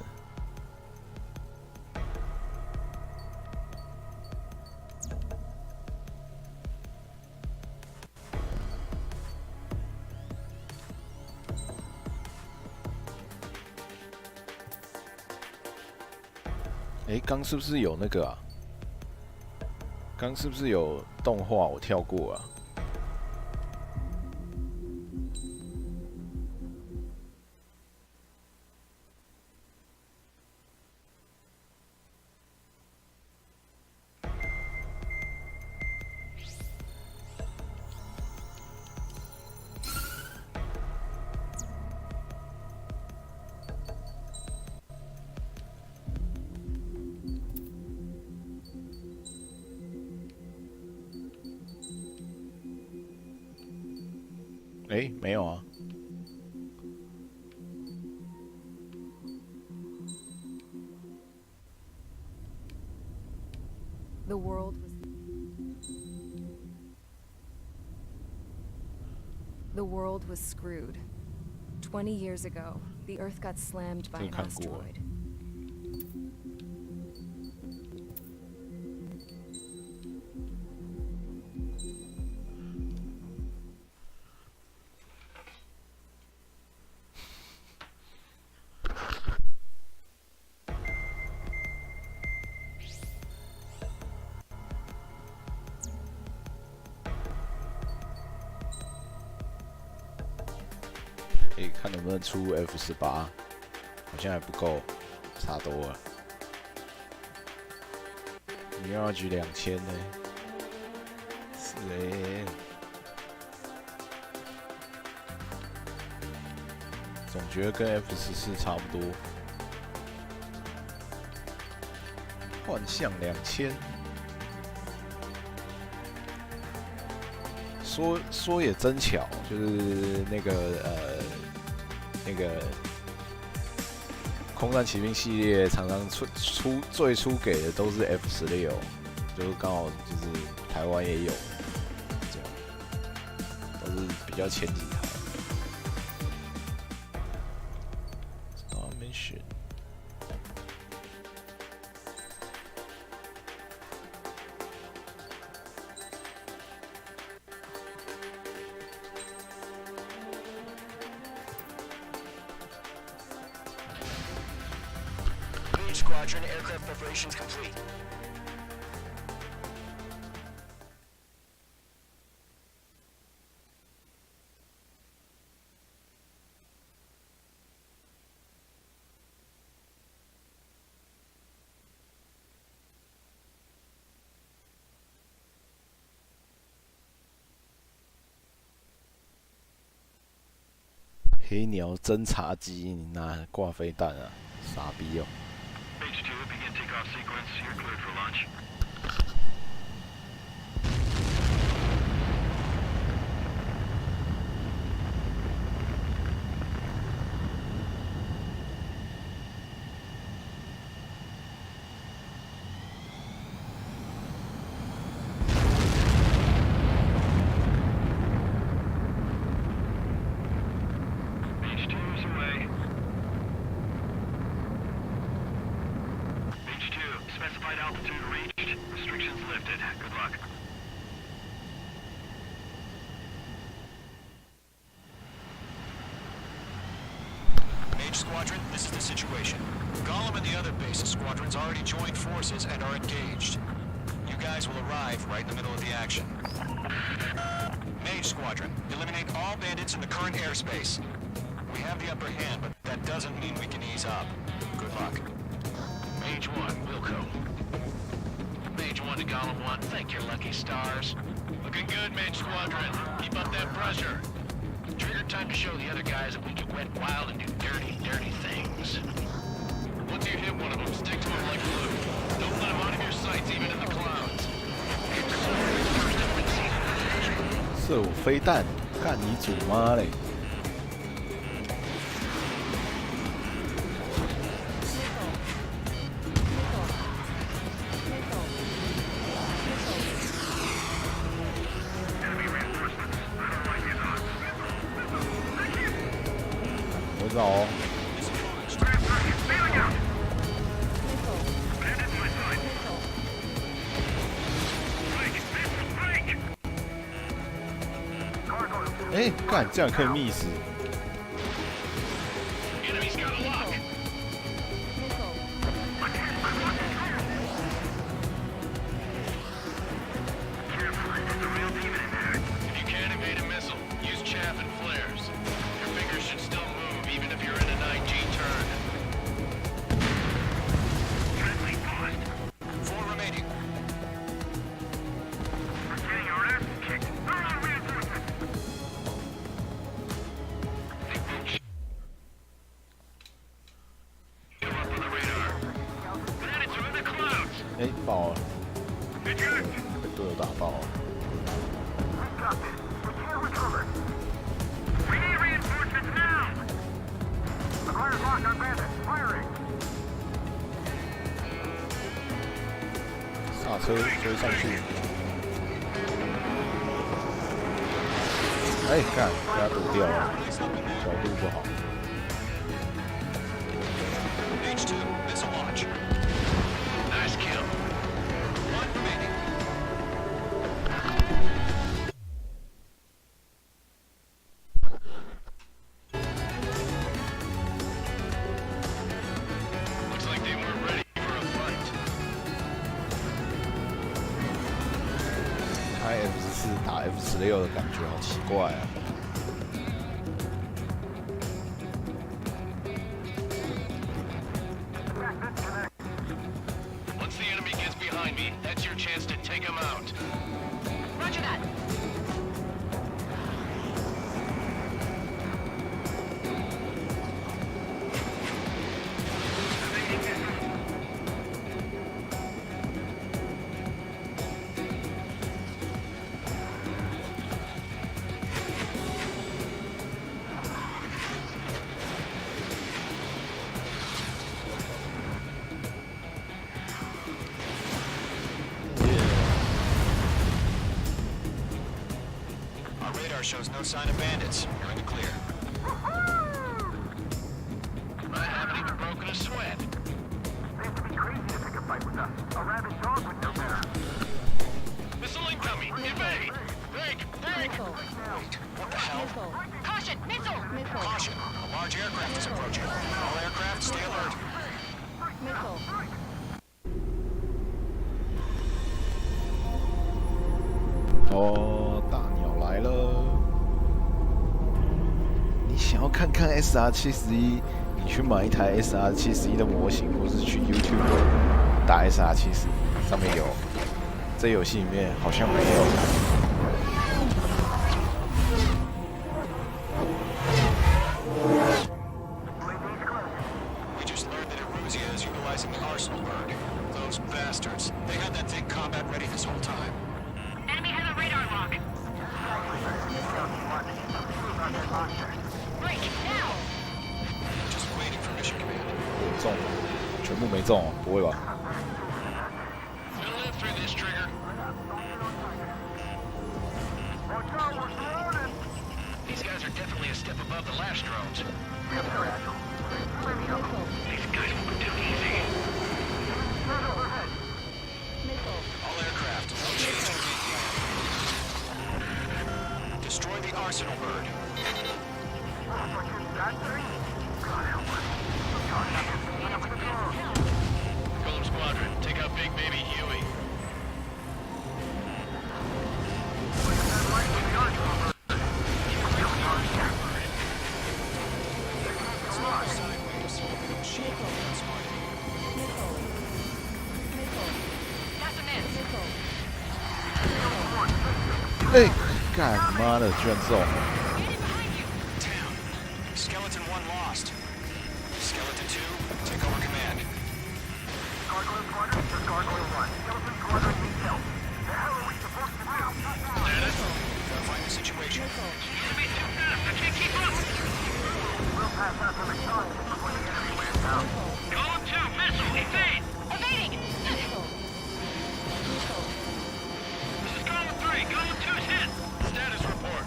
哎，刚是不是有那个啊？刚是不是有动画我跳过啊？哎，没有啊。The world was screwed. 20 years ago, the Earth got slammed by an asteroid.看能不能出 F18，好像还不够，差多了。Mirage 2000呢？是欸，总觉得跟 F14差不多。幻象2000，说也真巧，就是那个空战骑兵系列常常最初给的都是 F16，就是刚好就是台湾也有，这样都是比较前几台。Attention。Mage Squadron, aircraft preparations complete.黑鸟侦察机，你哪挂飞弹啊？傻逼哦H2, begin takeoff sequence. You're cleared for launch. H2 is away. H2, specified altitude reached. Restrictions lifted. Good luck. Mage Squadron, this is the situation. Gollum and the other bases squadrons already joined forces and are engaged. You guys will arrive right in the middle of the action. Mage Squadron, eliminate all bandits in the current airspace. We have the upper hand, but that doesn't mean we can ease up. Good luck. Mage 1, Wilco. Mage 1 to Gollum 1, thank your lucky stars. Looking good, Mage Squadron. Keep up that pressure. Trigger time to show the other guys that we can wet wild and do dirty, dirty things. Once you hit one of them, stick to him like glue. Don't let him out of your sights, even in the clouds. 射我飞弹，干你祖妈嘞！我找哦。哎，干这样可以密死。Enemy's got a lock. If you can't evade a missile, use chaff and flares. Your fingers should still move even if you're in a 9G turn. Friendly paused. 4 remaining. We're getting our ass kicked. Throw on reinforcements. Go up on the radar. Bandits are in the clouds. 哎，爆了， Eject. 被队友打爆了。 We got this. We can't recover. We need reinforcements now. Acquired lock on bandits. Firing. 刹车追上去。哎，干，被他堵掉了，角度不好。 H2, missile launch. Nice kill. 1 remaining. Looks like they weren't ready for a fight. 开 F14打 F16的感觉好奇怪啊！ Once the enemy gets behind me, that's your chance to take him out. Roger that. Our radar shows no sign of bandits. You're in the clear. I haven't even broken Caution, a large aircraft is approaching. All aircraft, stay alert. Missile. 哦，大鸟来了！你想要看看 SR-71？你去买一台 SR-71的模型，或是去 YouTube 打 SR-71，上面有。这游戏里面好像没有。We just learned that Eruzia is utilizing the arsenal bird. Those bastards. They had that thing combat ready this whole time. Enemy has a radar lock. Break, now! Just waiting for mission command. 中，全部没中哦，不会吧？ We'll live through this, Trigger. These guys are definitely a step above the last drones. These guys won't do easy. All aircraft, no change in game plan. Destroy the arsenal bird. Golem Squadron, take out Big Baby Huey. Sideways. Shield smart. 哎，干妈的，居然中！ Town. Skeleton 1 lost. Skeleton 2, take over command. Gargoyle Squadron to Gargoyle 1. Skeleton Squadron needs help. The hell are we supposed to do? Status? Verifying the situation. Enemy's too fast, I can't keep up! We'll pass out some exhaustion before the enemy wears out. Golem 2, missile, evade! Evading! This is Golem 3, Golem 2's hit! Status report.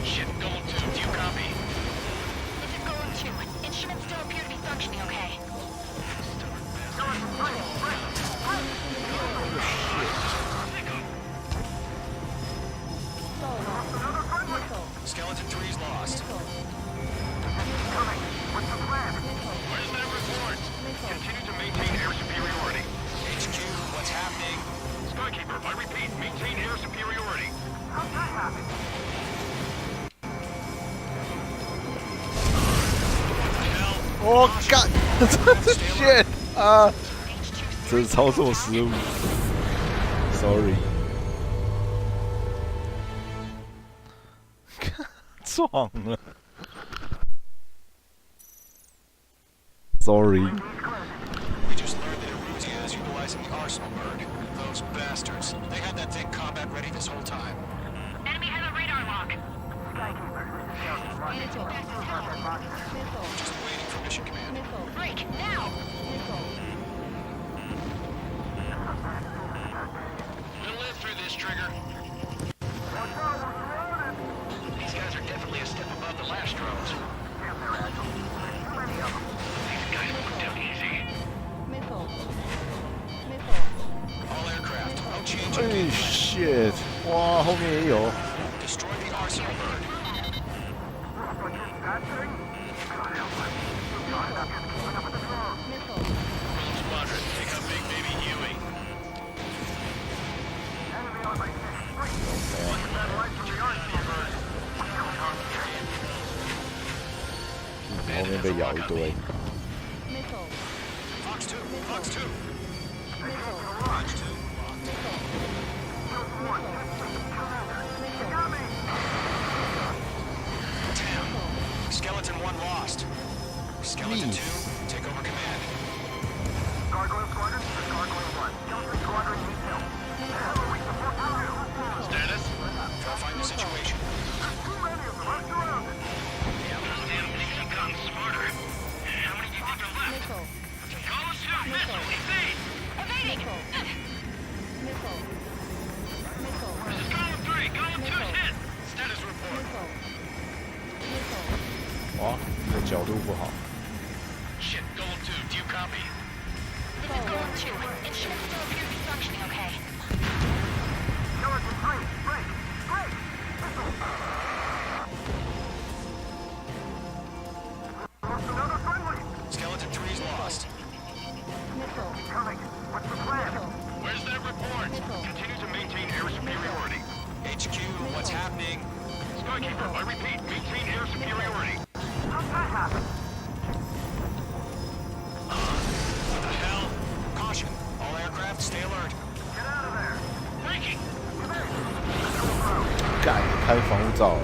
Shit, Golem 2, do you copy? This is Golem 2. Instruments still appear to be functioning okay. Skeleton 3's lost. Where's that report? Continue to maintain air superiority. HQ, what's happening? Skykeeper, I repeat, maintain air superiority. How'd that happen?我干，shit 啊！这是操作失误 ，sorry。撞了 ，sorry。 We just learned that Eruzia is utilizing the arsenal bird. Those bastards. They had that thing combat ready this whole time. Enemy has a radar lock. Just waiting for mission command. Break, now! We'll live through this, Trigger. These guys are definitely a step above the last drones. These guys won't do easy. All aircraft, no change in 哎 game plan. shit！哇，后面也有。 Destroy the arsenal bird. Golem Squadron, take out Big Baby Huey. 后面被咬一堆。 Fox 2, Fox 2. Fox 2. Damn. Skeleton 1 lost. Skeleton 2, take over command. Gargoyle Squadron to Gargoyle 1. Skeleton Squadron needs help. The hell are we supposed to do? Status? Verifying the situation. There's too many of them. I'm surrounded. Those damn things have gotten smarter. How many do you think are left? Golem 2, missile, evade! Evading! This is Golem 3, Golem 2's hit! Status report. 哇，这个角度不好。 Shit, Golem 2, do you copy? This is Golem 2. Instruments still appear to be functioning okay. Skeleton 3, break! Break! Starkeeper, I repeat, maintain air superiority. How'd that happen? What the hell? Caution. All aircraft, stay alert. Get out of there. Breaking. Come in. 干，开防护罩了。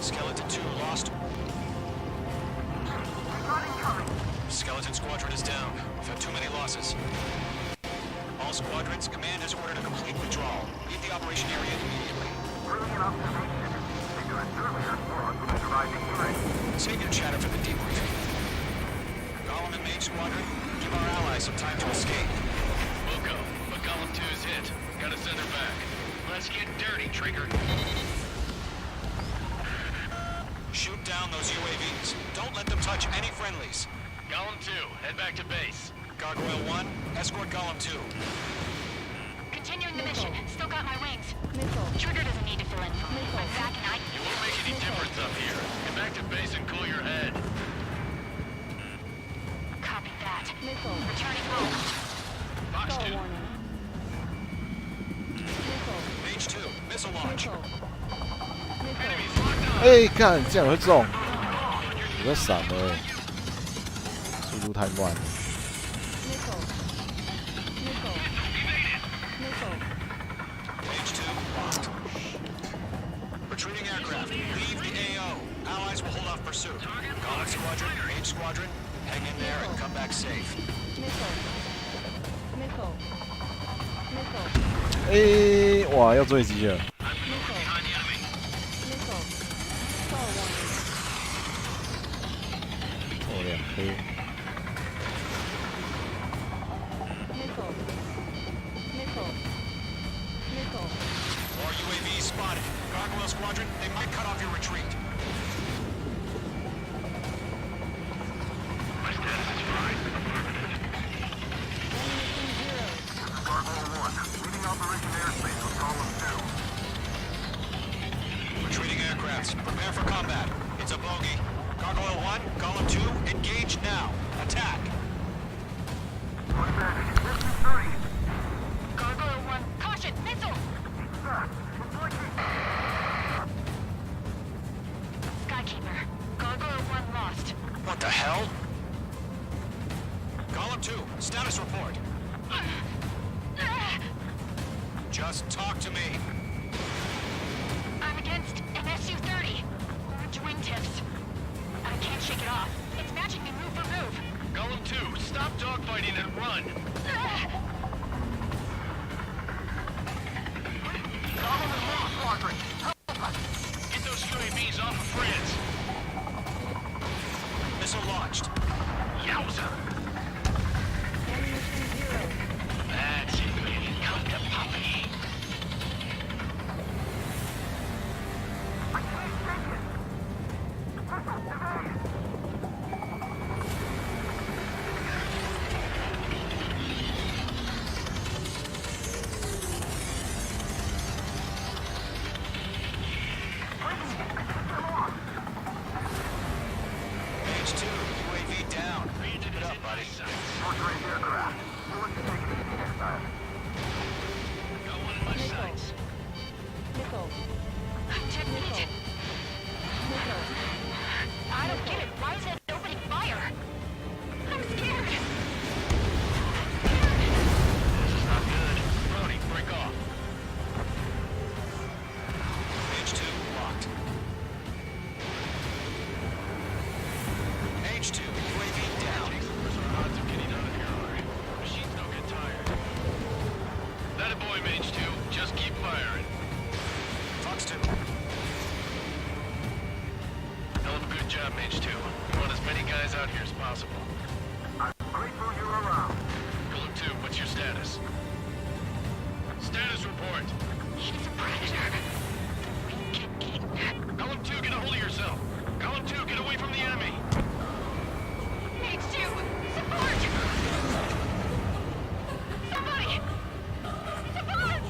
Skeleton 2 lost. Skeleton Squadron is down. We've had too many losses. All squadrons, command has ordered a complete withdrawal. Leave the operation area immediately. Brilliant observation. Figure it surely has more on the surviving unit. Save your chatter for the debriefing. Golem and Mage Squadron, give our allies some time to escape. We'll go, but Column 2 is hit. Gotta send her back. Let's get dirty, Trigger. Shoot down those UAVs. Don't let them touch any friendlies. Column 2, head back to base. Gargoyle 1, escort Golem 2. Continuing the mission. Still got my wings. Trigger doesn't need to fill in for me. I'm back and I... You won't make any difference up here. Get back to base and cool your head. Copy that. Returning home. Fox 2. Mage 2, missile launch. Enemies locked on. 哎，干，竟然会中！我在闪了，速度太慢了。 Mage 2, locked. Retreating aircraft, leave the AO. Allies will hold off pursuit. Golem Squadron, Mage Squadron, hang in there and come back safe. 哎，哇，要坠机了！哦，两颗。 More UAVs spotted. Gargoyle Squadron, they might cut off your retreat. My status is fine. Gargoyle 1, leading Operation Airspace with Column 2. Retreating aircrafts, prepare for combat. It's a bogey. Gargoyle 1, Golem 2, engage now. Attack. One back. Distance 30. Gargoyle 1, caution! Missile! Skykeeper. Gargoyle 1 lost. What the hell? Golem 2, status report. Just talk to me. I'm against an SU-30. Orange wingtips. I can't shake it off. It's matching me move for move. Column 2, stop dogfighting and run. Column and Mage Squadron, help us! Get those UAVs off of France. Missile launched. Yowza. That's it, baby. Come to Poppy. I can't take it! Evade! Mage 2, UAV down. Keep it up, buddy. Short-range aircraft. We'll let you take it easy next time. Got one in my sights. I'm 10 feet. I don't get it. Why is that opening fire? I'm scared. This is not good. Brody, break off. Mage 2, locked. Mage 2, UAV down. Odds of getting out of here are. Machines don't get tired. That a boy, Mage 2. Just keep firing. Fox 2. Hell of a good job, Mage 2. We want as many guys out here as possible. I'm grateful you're around. Column 2, what's your status? Status report. He's a predator. We get eaten. Column 2, get a hold of yourself. Column 2, get away from the enemy. Mage 2, support! Somebody! Support!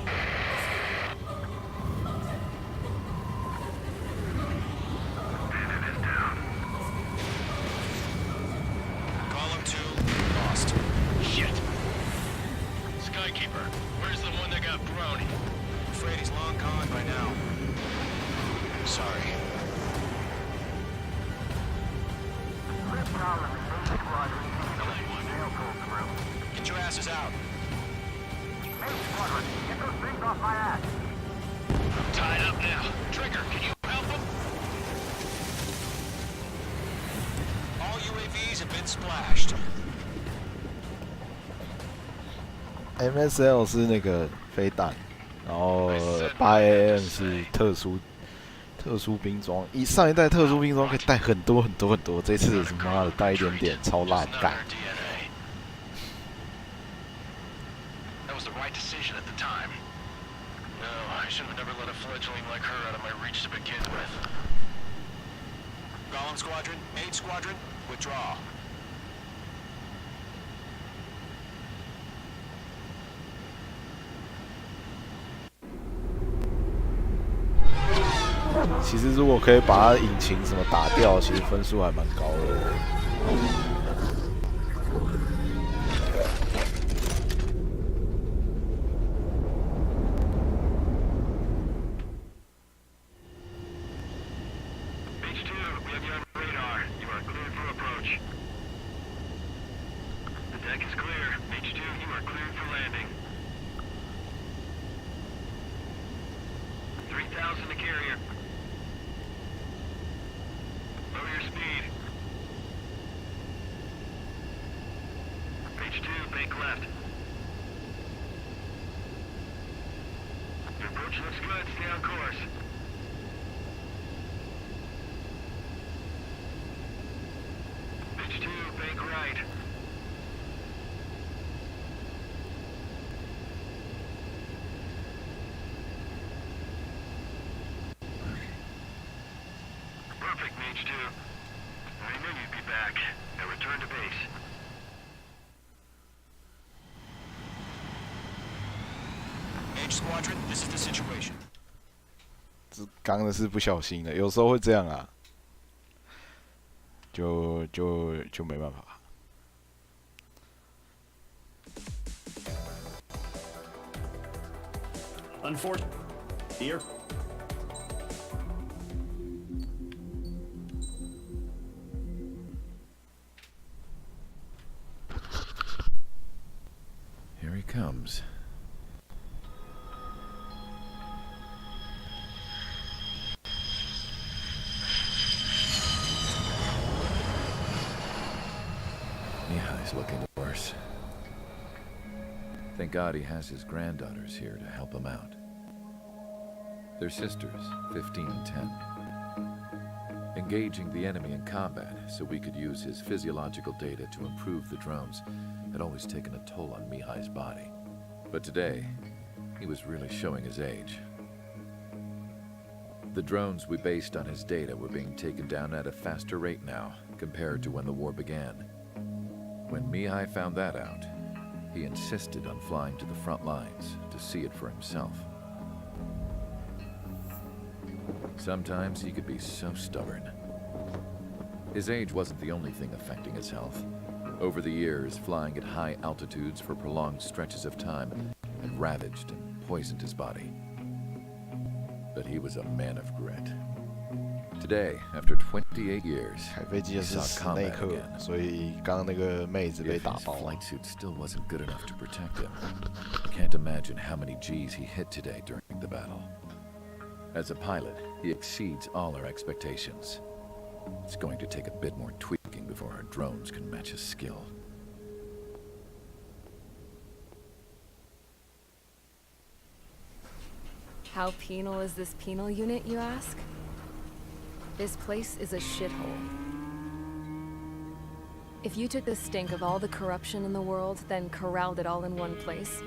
afraid he's long gone by now. Sorry. Get your asses out. I'm tied up now. Trigger, can you help him? All UAVs have been splashed. MSL 是那个飞弹，然后8AM 是特殊兵装。上一代特殊兵装可以带很多，这次他妈的带一点点，超烂干。That was the right decision at the time. No, I should have never let a fledgling like her out of my reach to begin with. Golem Squadron, 8 Squadron, withdraw. "其实如果可以把它引擎什么打掉，其实分数还蛮高的。Perfect, Mage 2. I knew you'd be back. Now return to base. Mage Squadron, this is the situation. 这刚的是不小心的，有时候会这样啊，就没办法。Unfortunate. Here. Here he comes. Mihai's looking worse. Thank God he has his granddaughters here to help him out. They're sisters, 15 and 10. Engaging the enemy in combat so we could use his physiological data to improve the drones had always taken a toll on Mihai's body. But today, he was really showing his age. The drones we based on his data were being taken down at a faster rate now compared to when the war began. When Mihai found that out, he insisted on flying to the front lines to see it for himself. Sometimes he could be so stubborn. His age wasn't the only thing affecting his health. Over the years, flying at high altitudes for prolonged stretches of time had ravaged and poisoned his body. But he was a man of grit. Today, after 28 years, 开飞机的 he 是 saw 史内 combat 克， again. 所以刚刚那个妹子被 If 打 his 爆了。 flight suit still wasn't good enough to protect him, I can't imagine how many G's he hit today during the battle. As a pilot, he exceeds all our expectations. It's going to take a bit more tweaking before our drones can match his skill. How penal is this penal unit, you ask? This place is a shithole. If you took the stink of all the corruption in the world, then corralled it all in one place,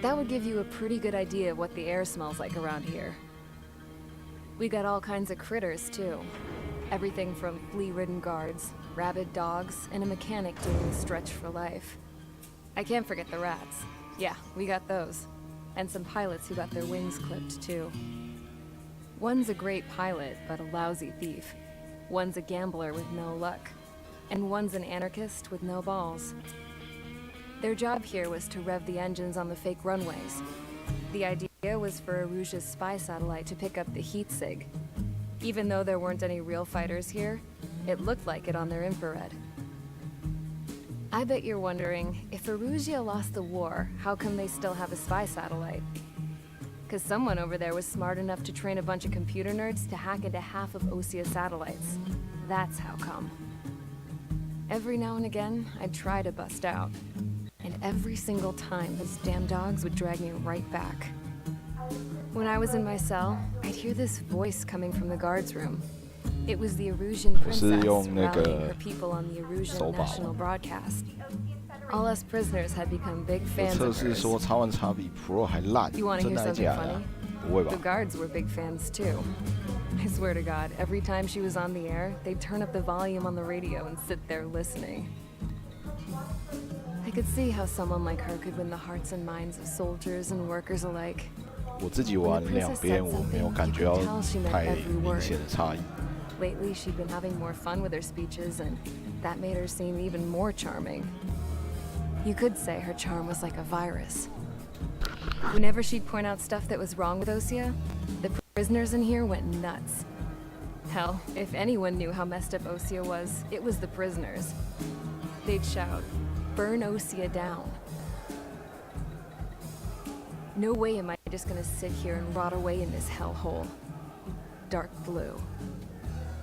that would give you a pretty good idea of what the air smells like around here. We got all kinds of critters, too. Everything from flea-ridden guards, rabid dogs, and a mechanic doing the stretch for life. I can't forget the rats. Yeah, we got those. And some pilots who got their wings clipped, too. One's a great pilot, but a lousy thief. One's a gambler with no luck. And one's an anarchist with no balls. Their job here was to rev the engines on the fake runways. The idea idea was for Aruja's spy satellite to pick up the heat sig. Even though there weren't any real fighters here, it looked like it on their infrared. I bet you're wondering, if Aruja lost the war, how come they still have a spy satellite? Because someone over there was smart enough to train a bunch of computer nerds to hack into half of Osia's satellites. That's how come. Every now and again, I'd try to bust out. And every single time, those damn dogs would drag me right back. When I was in my cell, I'd hear this voice coming from the guards room. It was the Erusian princess rallying her people on the Erusian national broadcast. All us prisoners had become big fans of hers. You want to hear something funny? The guards were big fans too. I swear to God, every time she was on the air, they'd turn up the volume on the radio and sit there listening. I could see how someone like her could win the hearts and minds of soldiers and workers alike. 我自己玩两边，我没有感觉到太明显的差异。 Lately, she'd been having more fun with her speeches, and that made her seem even more charming. You could say her charm was like a virus. Whenever she'd point out stuff that was wrong with Osia, the prisoners in here went nuts. Hell, if anyone knew how messed up Osia was, it was the prisoners. They'd shout, "Burn Osia down." No way am I just gonna sit here and rot away in this hellhole. Dark blue.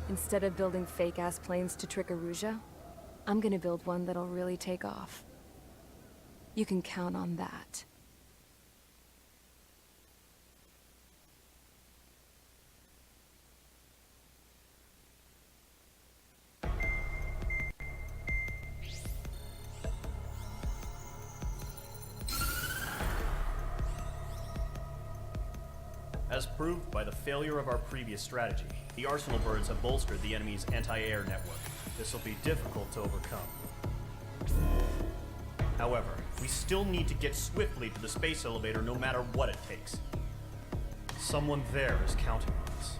Instead of building fake-ass planes to trick Aruja, I'm gonna build one that'll really take off. You can count on that. As proved by the failure of our previous strategy, the Arsenal birds have bolstered the enemy's anti-air network. This will be difficult to overcome. However, we still need to get swiftly to the space elevator no matter what it takes. Someone there is counting on us.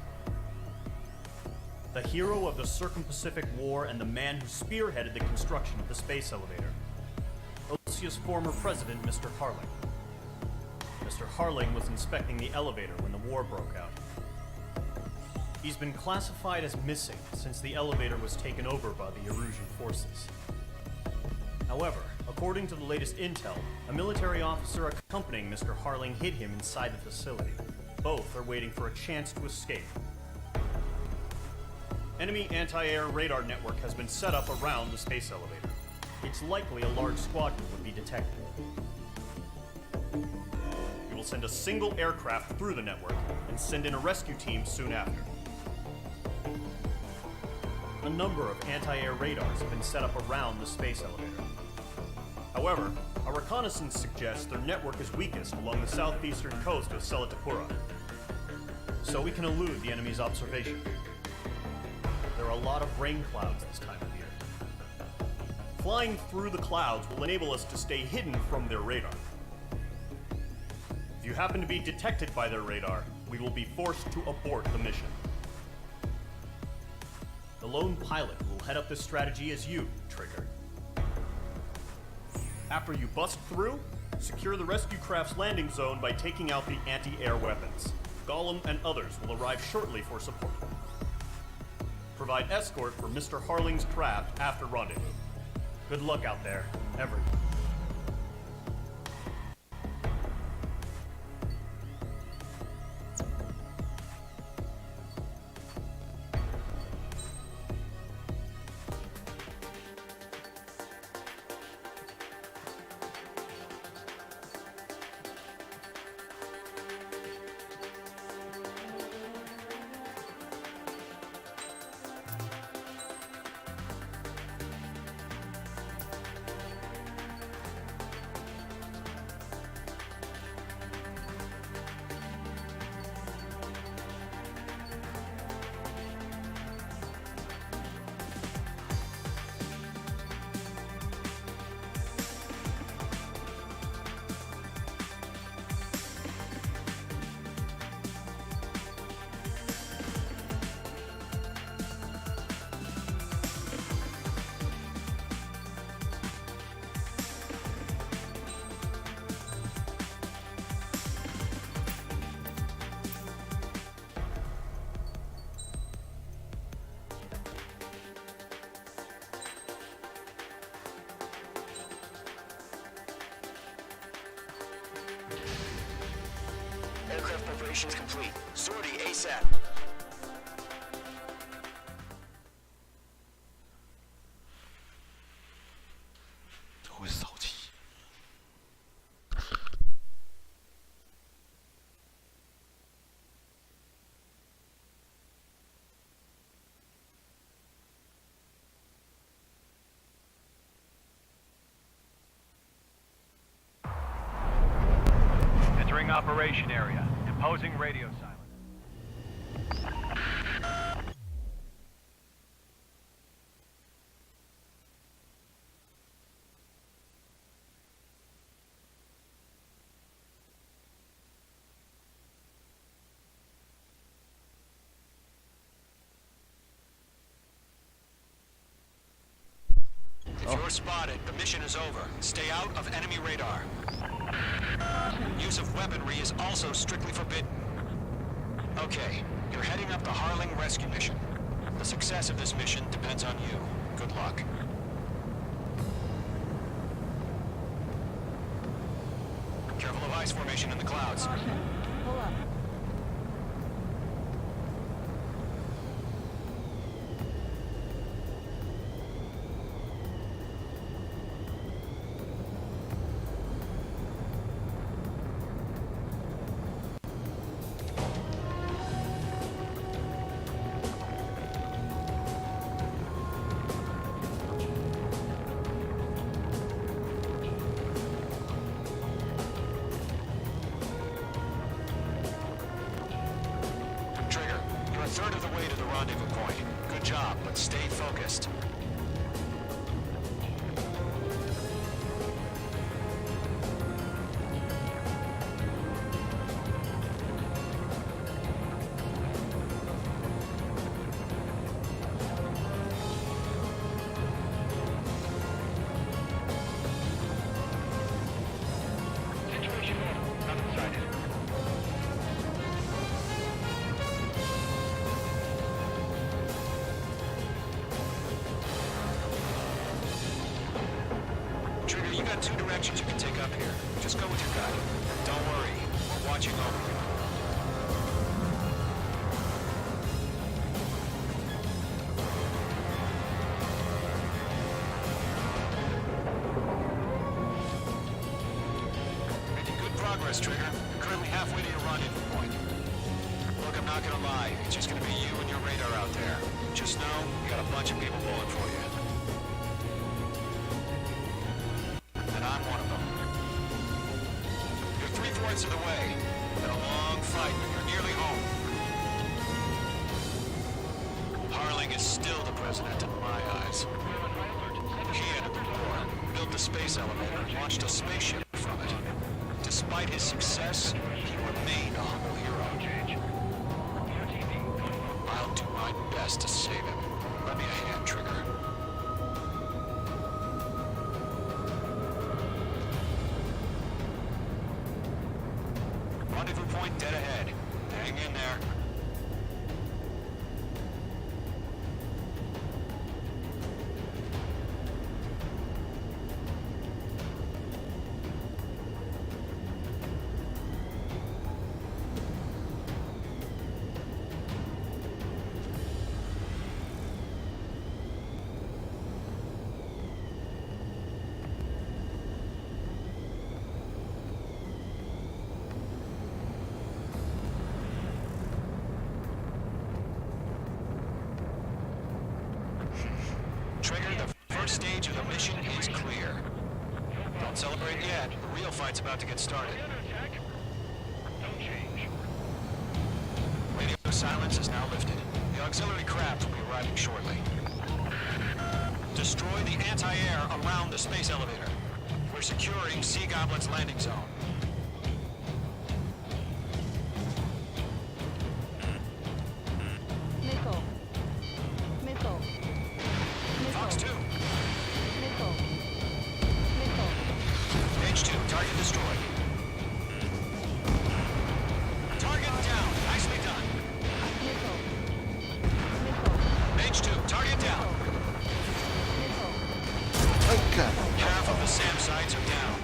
The hero of the Circum-Pacific War and the man who spearheaded the construction of the space elevator. Osia's former president, Mr. Harling. Mr. Harling was inspecting the elevator when the war broke out. He's been classified as missing since the elevator was taken over by the Erusian forces. However, according to the latest intel, a military officer accompanying Mr. Harling hid him inside the facility. Both are waiting for a chance to escape. Enemy anti-air radar network has been set up around the space elevator. It's likely a large squadron would be detected. We will send a single aircraft through the network and send in a rescue team soon after. A number of anti-air radars have been set up around the space elevator. However, our reconnaissance suggests their network is weakest along the southeastern coast of Selatapura, so we can elude the enemy's observation. There are a lot of rain clouds this time of year. Flying through the clouds will enable us to stay hidden from their radar. If you happen to be detected by their radar, we will be forced to abort the mission. The lone pilot will head up this strategy as you, Trigger. After you bust through, secure the rescue craft's landing zone by taking out the anti-air weapons. Gollum and others will arrive shortly for support. Provide escort for Mr. Harling's craft after rendezvous. Good luck out there, everyone. Evacuation's complete. Sortie ASAP.会烧气。Entering operation area. Imposing radio silence. If you're spotted, the mission is over. Stay out of enemy radar. Use of weaponry is also strictly forbidden. Okay, you're heading up the Harling rescue mission. The success of this mission depends on you. Good luck. Careful of ice formation in the clouds. Pull up. Trigger, you're a third of the way to the rendezvous point. Good job, but stay focused. Situation normal. Nothing sighted. Trigger, you got two directions you can take up here. Just go with your gut. Don't worry, we're watching over you. Making good progress, Trigger. You're currently halfway to your rendezvous point. Look, I'm not gonna lie. It's just gonna be you and your radar out there. Just know, you got a bunch of people pulling for you. And I'm one of them. You're 3/4 of the way. Been a long fight, but you're nearly home. Harling is still the president in my eyes. He ended the war, built the space elevator, launched a spaceship from it. Despite his success, he remained a humble hero. I'll do my best to save him. Lend me a hand, Trigger. Rendezvous point dead ahead. Hang in there. Trigger, the first stage of the mission is clear. Don't celebrate yet. The real fight's about to get started. Radio silence is now lifted. The auxiliary craft will be arriving shortly. Destroy the anti-air around the space elevator. We're securing Sea Goblin's landing zone. Missile. Missile. Fox 2. Missile. Missile. H2, target destroyed. Target down. Nicely done. Missile. Missile. H2, target down. Missile. Okay. Half of the SAM sites are down.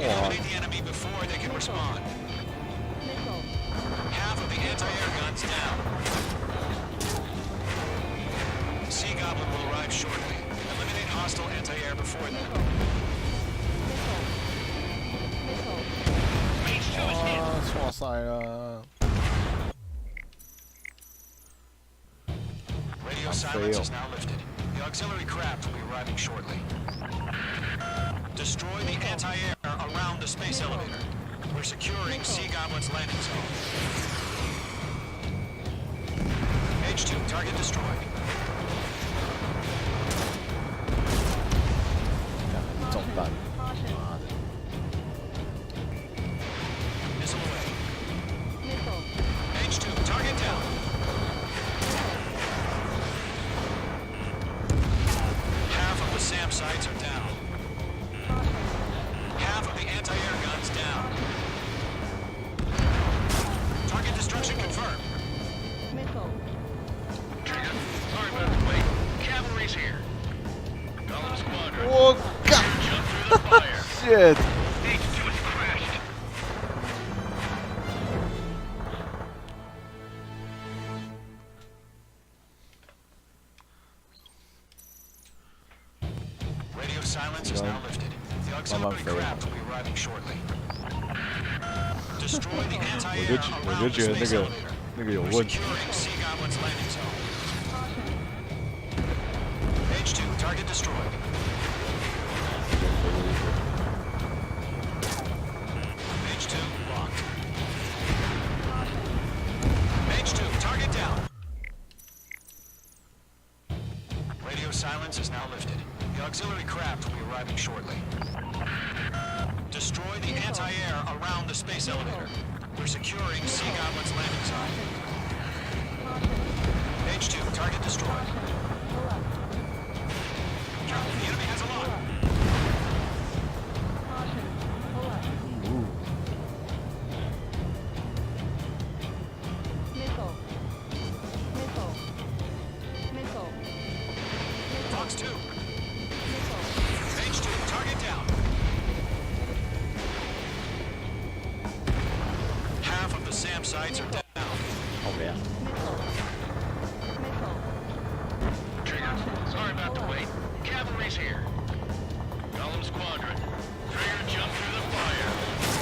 Eliminate the enemy before they can respond. Half of the anti-air guns down. Sea Goblin will arrive shortly. Eliminate hostile anti-air before them.哇塞了！ Radio silence is now lifted. The auxiliary craft will be arriving shortly. Destroy the anti-air around the space elevator. We're securing Sea Goblin's landing zone. H2, target destroyed. 中弹，妈的！ Missile away. H2, target down. Half of the SAM sites are down. Half of the anti-air guns down. Target destruction confirmed. Trigger, sorry about the wait. Cavalry's here. Golem squadron. Oh God! Jump through the fire. Shit! H2 is crashed. Radio silence is now lifted. The auxiliary craft will be arriving shortly. Destroy the anti-air around the space elevator. 那个有 We're 问题。 securing Sea Goblin's landing zone. H2, target destroyed. H2, locked. H2, target down. Radio silence is now lifted. The auxiliary craft will be arriving shortly. Destroy the anti-air around the space elevator. We're securing Sea Goblin's landing zone. H2, target destroyed. Captain, the enemy has a lock. Fox 2. H2, target down. Half of the SAM sites are down. 好没啊！ Trigger, sorry about the wait. Cavalry's here. Golem squadron. Trigger, jump through the fire.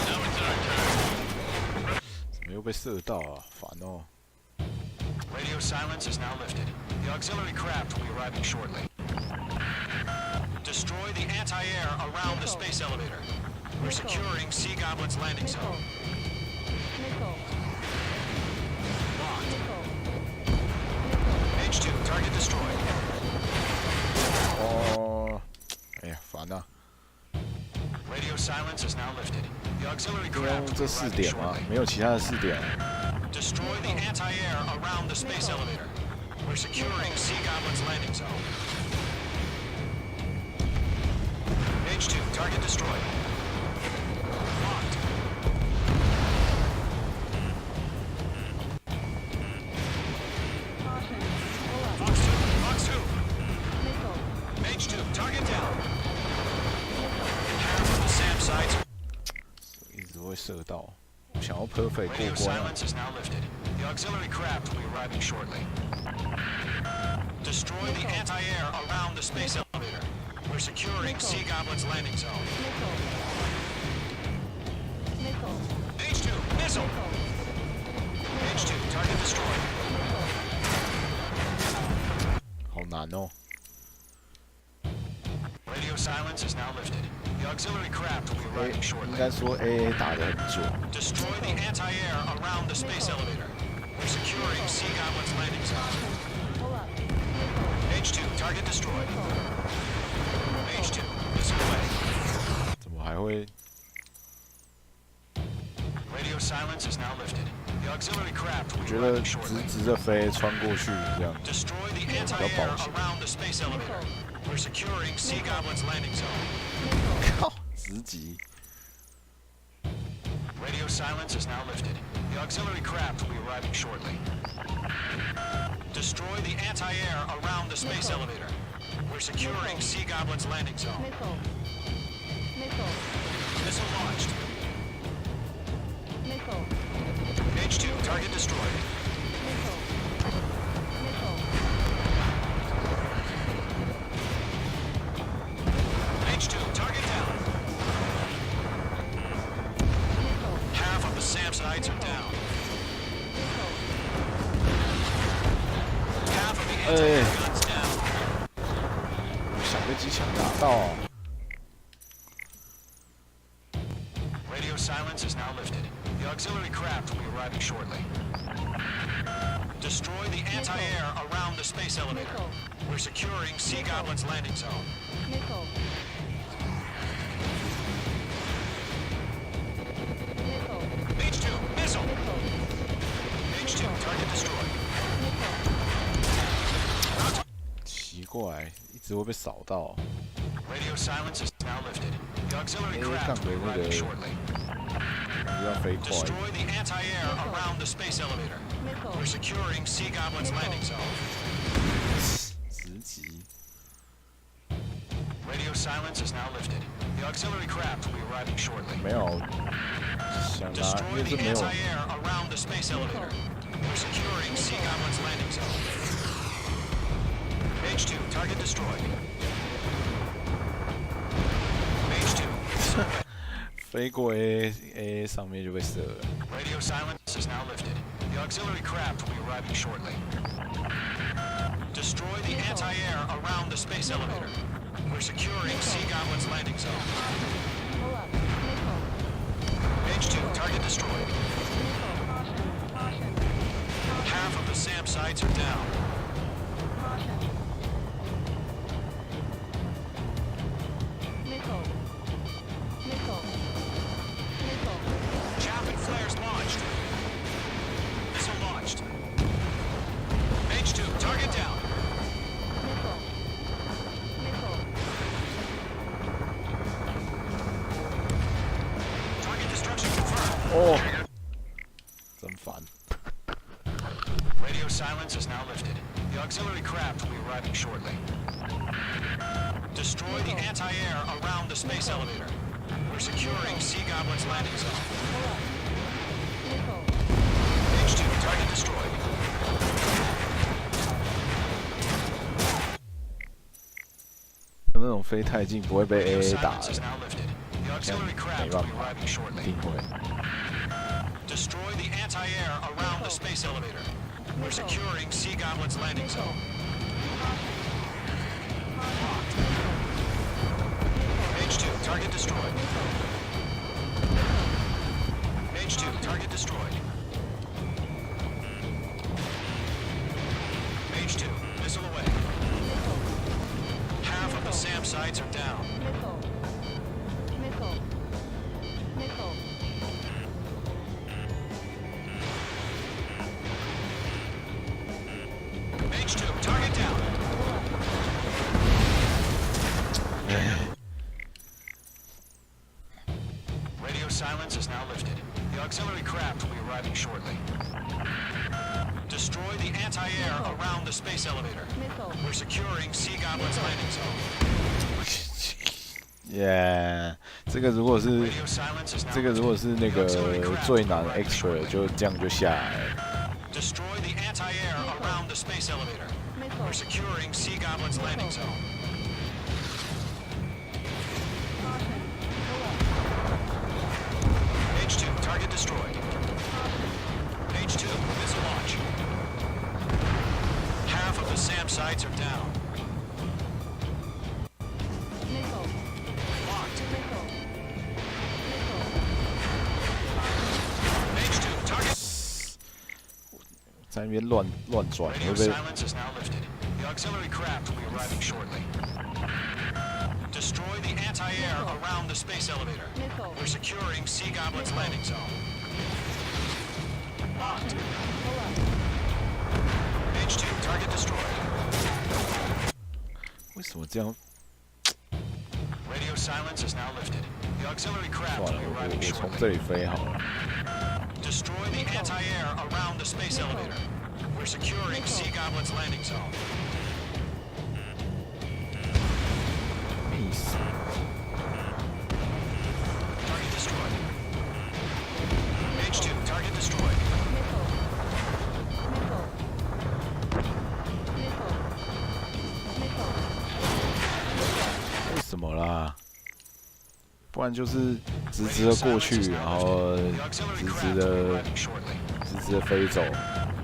Now it's our turn. 怎么又被射到啊？烦哦！ Radio silence is now lifted. The auxiliary craft will be arriving shortly. Destroy the anti-air around the space elevator. We're securing Sea Goblin's landing zone. Locked. H2, target destroyed. 哦，哎呀，烦啊！ Radio silence is now lifted. The auxiliary 就 craft 用 will 这 be 4 arriving 点吗 shortly.？没有其他的4点。 Destroy the anti-air around the space elevator. We're securing Sea Goblin's landing zone. H2, target destroyed. Locked. Fox 2, Fox 2. H2, target down. Half of the SAM sites. 一直会射到，我想要 perfect 过 Radio 关啊。 silence is now lifted. The auxiliary craft will be arriving shortly. Destroy the anti-air around the space elevator. We're securing Sea Goblin's landing zone. H2, missile! H2, target destroyed. 好难哦。 Radio silence is now lifted. The auxiliary craft will be arriving 应 shortly. 该说 AA 打得很准。 Destroy the anti-air around the space elevator. We're securing Sea Goblin's landing zone. H2, target destroyed. H2, missile away. 怎么还会？ Radio silence is now lifted. The auxiliary craft will 我 be 觉得 arriving shortly. 直着飞穿过去这样。 Destroy the anti-air around the space elevator. We're securing Sea Goblin's landing zone. 靠，直击。 Radio silence is now lifted. The auxiliary craft will be arriving shortly. Destroy the anti-air around the space elevator. We're securing Sea Goblin's landing zone. Missile launch. sides are down. Half of the anti-air guns down. 想被机枪打到。 Radio silence is now lifted. The auxiliary craft will be arriving shortly. Destroy the anti-air around the space elevator. We're securing Sea Goblin's landing zone. H2, missile! H2, target destroyed. 奇怪，一直会被扫到。 Radio silence is now lifted. The auxiliary craft will be arriving shortly. 要飞快。 Destroy the anti-air around the space elevator. We're securing Sea Goblin's landing zone. 直击。 Radio silence is now lifted. The auxiliary craft will be arriving shortly. 没有，想拿，因 Destroy 为 the 这没有。 anti-air around the space elevator. We're securing Sea Goblin's landing zone. H2, target destroyed. H2, 飞过 A 上面就被射了。 radio silence is now lifted. The auxiliary craft will be arriving shortly. Destroy the anti-air around the space elevator. We're securing Sea Goblin's landing zone. H2, target destroyed. Half of the SAM sites are down. Chaff and flares launched. Missile launched. H2, target down. Target destruction confirmed. 哦，真烦。 Radio silence is now lifted. The auxiliary craft will be arriving shortly. Destroy the anti-air around the space elevator. We're securing Sea Goblin's landing zone. H2, target destroyed. 那种飞太近不会被 Radio AA 打 silence 的 is，now lifted. The 这样 auxiliary 没 craft 办 will be 法， arriving 一 shortly. 定会。 Destroy the anti-air around the space elevator. We're securing Sea Goblin's landing zone. Locked. H2, target destroyed. H2, target destroyed. H2, missile away. Half of the SAM sites are down. H2, target down. Radio silence is now lifted. The auxiliary craft will be arriving shortly. Destroy the anti-air around the space elevator. We're securing Sea Goblin's landing zone. 耶，这个如果是那个最难 extra， 就这样就下来了。 Destroy the anti-air around the space elevator. We're securing Sea Goblin's landing zone. H2, target destroyed. H2, missile launch. Half of the SAM sites are down. Locked. H2, target. 在那边乱转，会 Radio 被 silence is now lifted. The auxiliary craft will be arriving shortly. Destroy the anti-air around the space elevator. We're securing Sea Goblin's landing zone. Locked. H2, target destroyed. 为什么这样？ Radio silence is now lifted. The auxiliary craft 算 will 了， be 我 arriving 从 shortly. 这里飞好了。 Destroy the anti-air around the space elevator. We're securing Sea Goblin's landing zone. Peace. Target destroyed. H2, target destroyed. 为什么啦？不然然就是直直的过去，然后直直的飞走。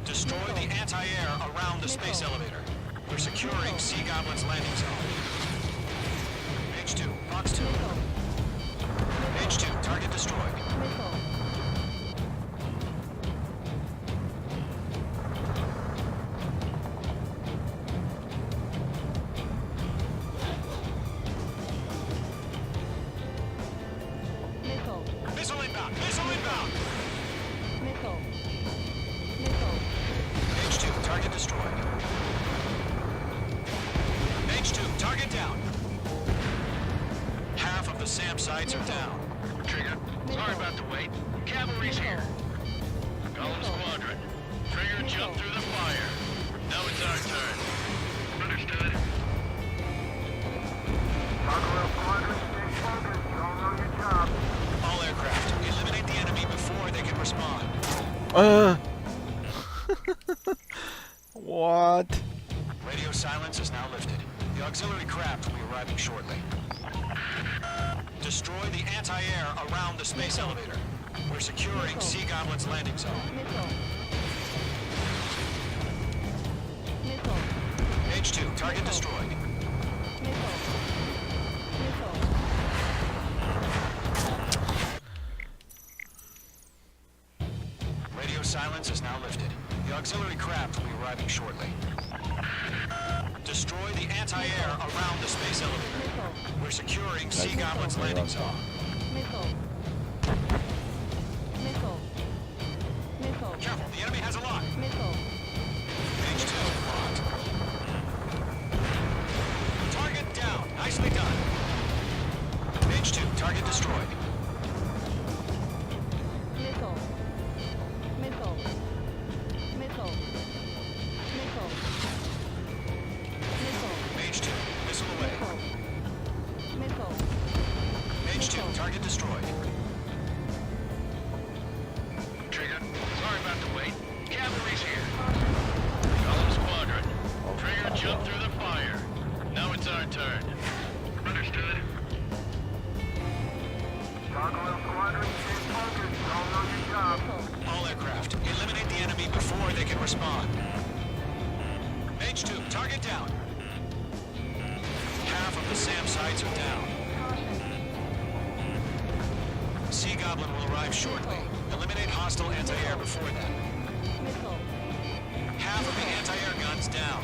Destroy the anti-air around the space elevator. We're securing Sea Goblin's landing zone. H2, Fox 2. H2, target destroyed. Missile inbound! Missile inbound! H2, target destroyed. H2, target down. Half of the SAM sites are down. Trigger, sorry about the wait. Cavalry's here. Golem Squadron. Trigger jumped through the fire. Now it's our turn. Understood. Gargoyle Squadron, stay focused. You all know your job. All aircraft, eliminate the enemy before they can respond. What? Radio silence is now lifted. The auxiliary craft will be arriving shortly. Destroy the anti-air around the space elevator. We're securing Sea Goblin's landing zone. H2, target destroyed. Radio silence is now lifted. The auxiliary craft will be arriving shortly. Destroy the anti-air around the space elevator. We're securing Sea Goblin's landing zone. Careful, the enemy has a lock. H2 locked. Target down. Nicely done. H2, target destroyed. H2, missile away. H2, target destroyed. Trigger, sorry about the wait. Cavalry's here. Golem Squadron. Trigger jumped through the fire. Now it's our turn. Understood. Gargoyle Squadron, stay focused. You all know your job. All aircraft, eliminate the enemy before they can respond. H2, target down. Half of the SAM sites are down. Sea Goblin will arrive shortly. Eliminate hostile anti-air before then. Half of the anti-air guns down.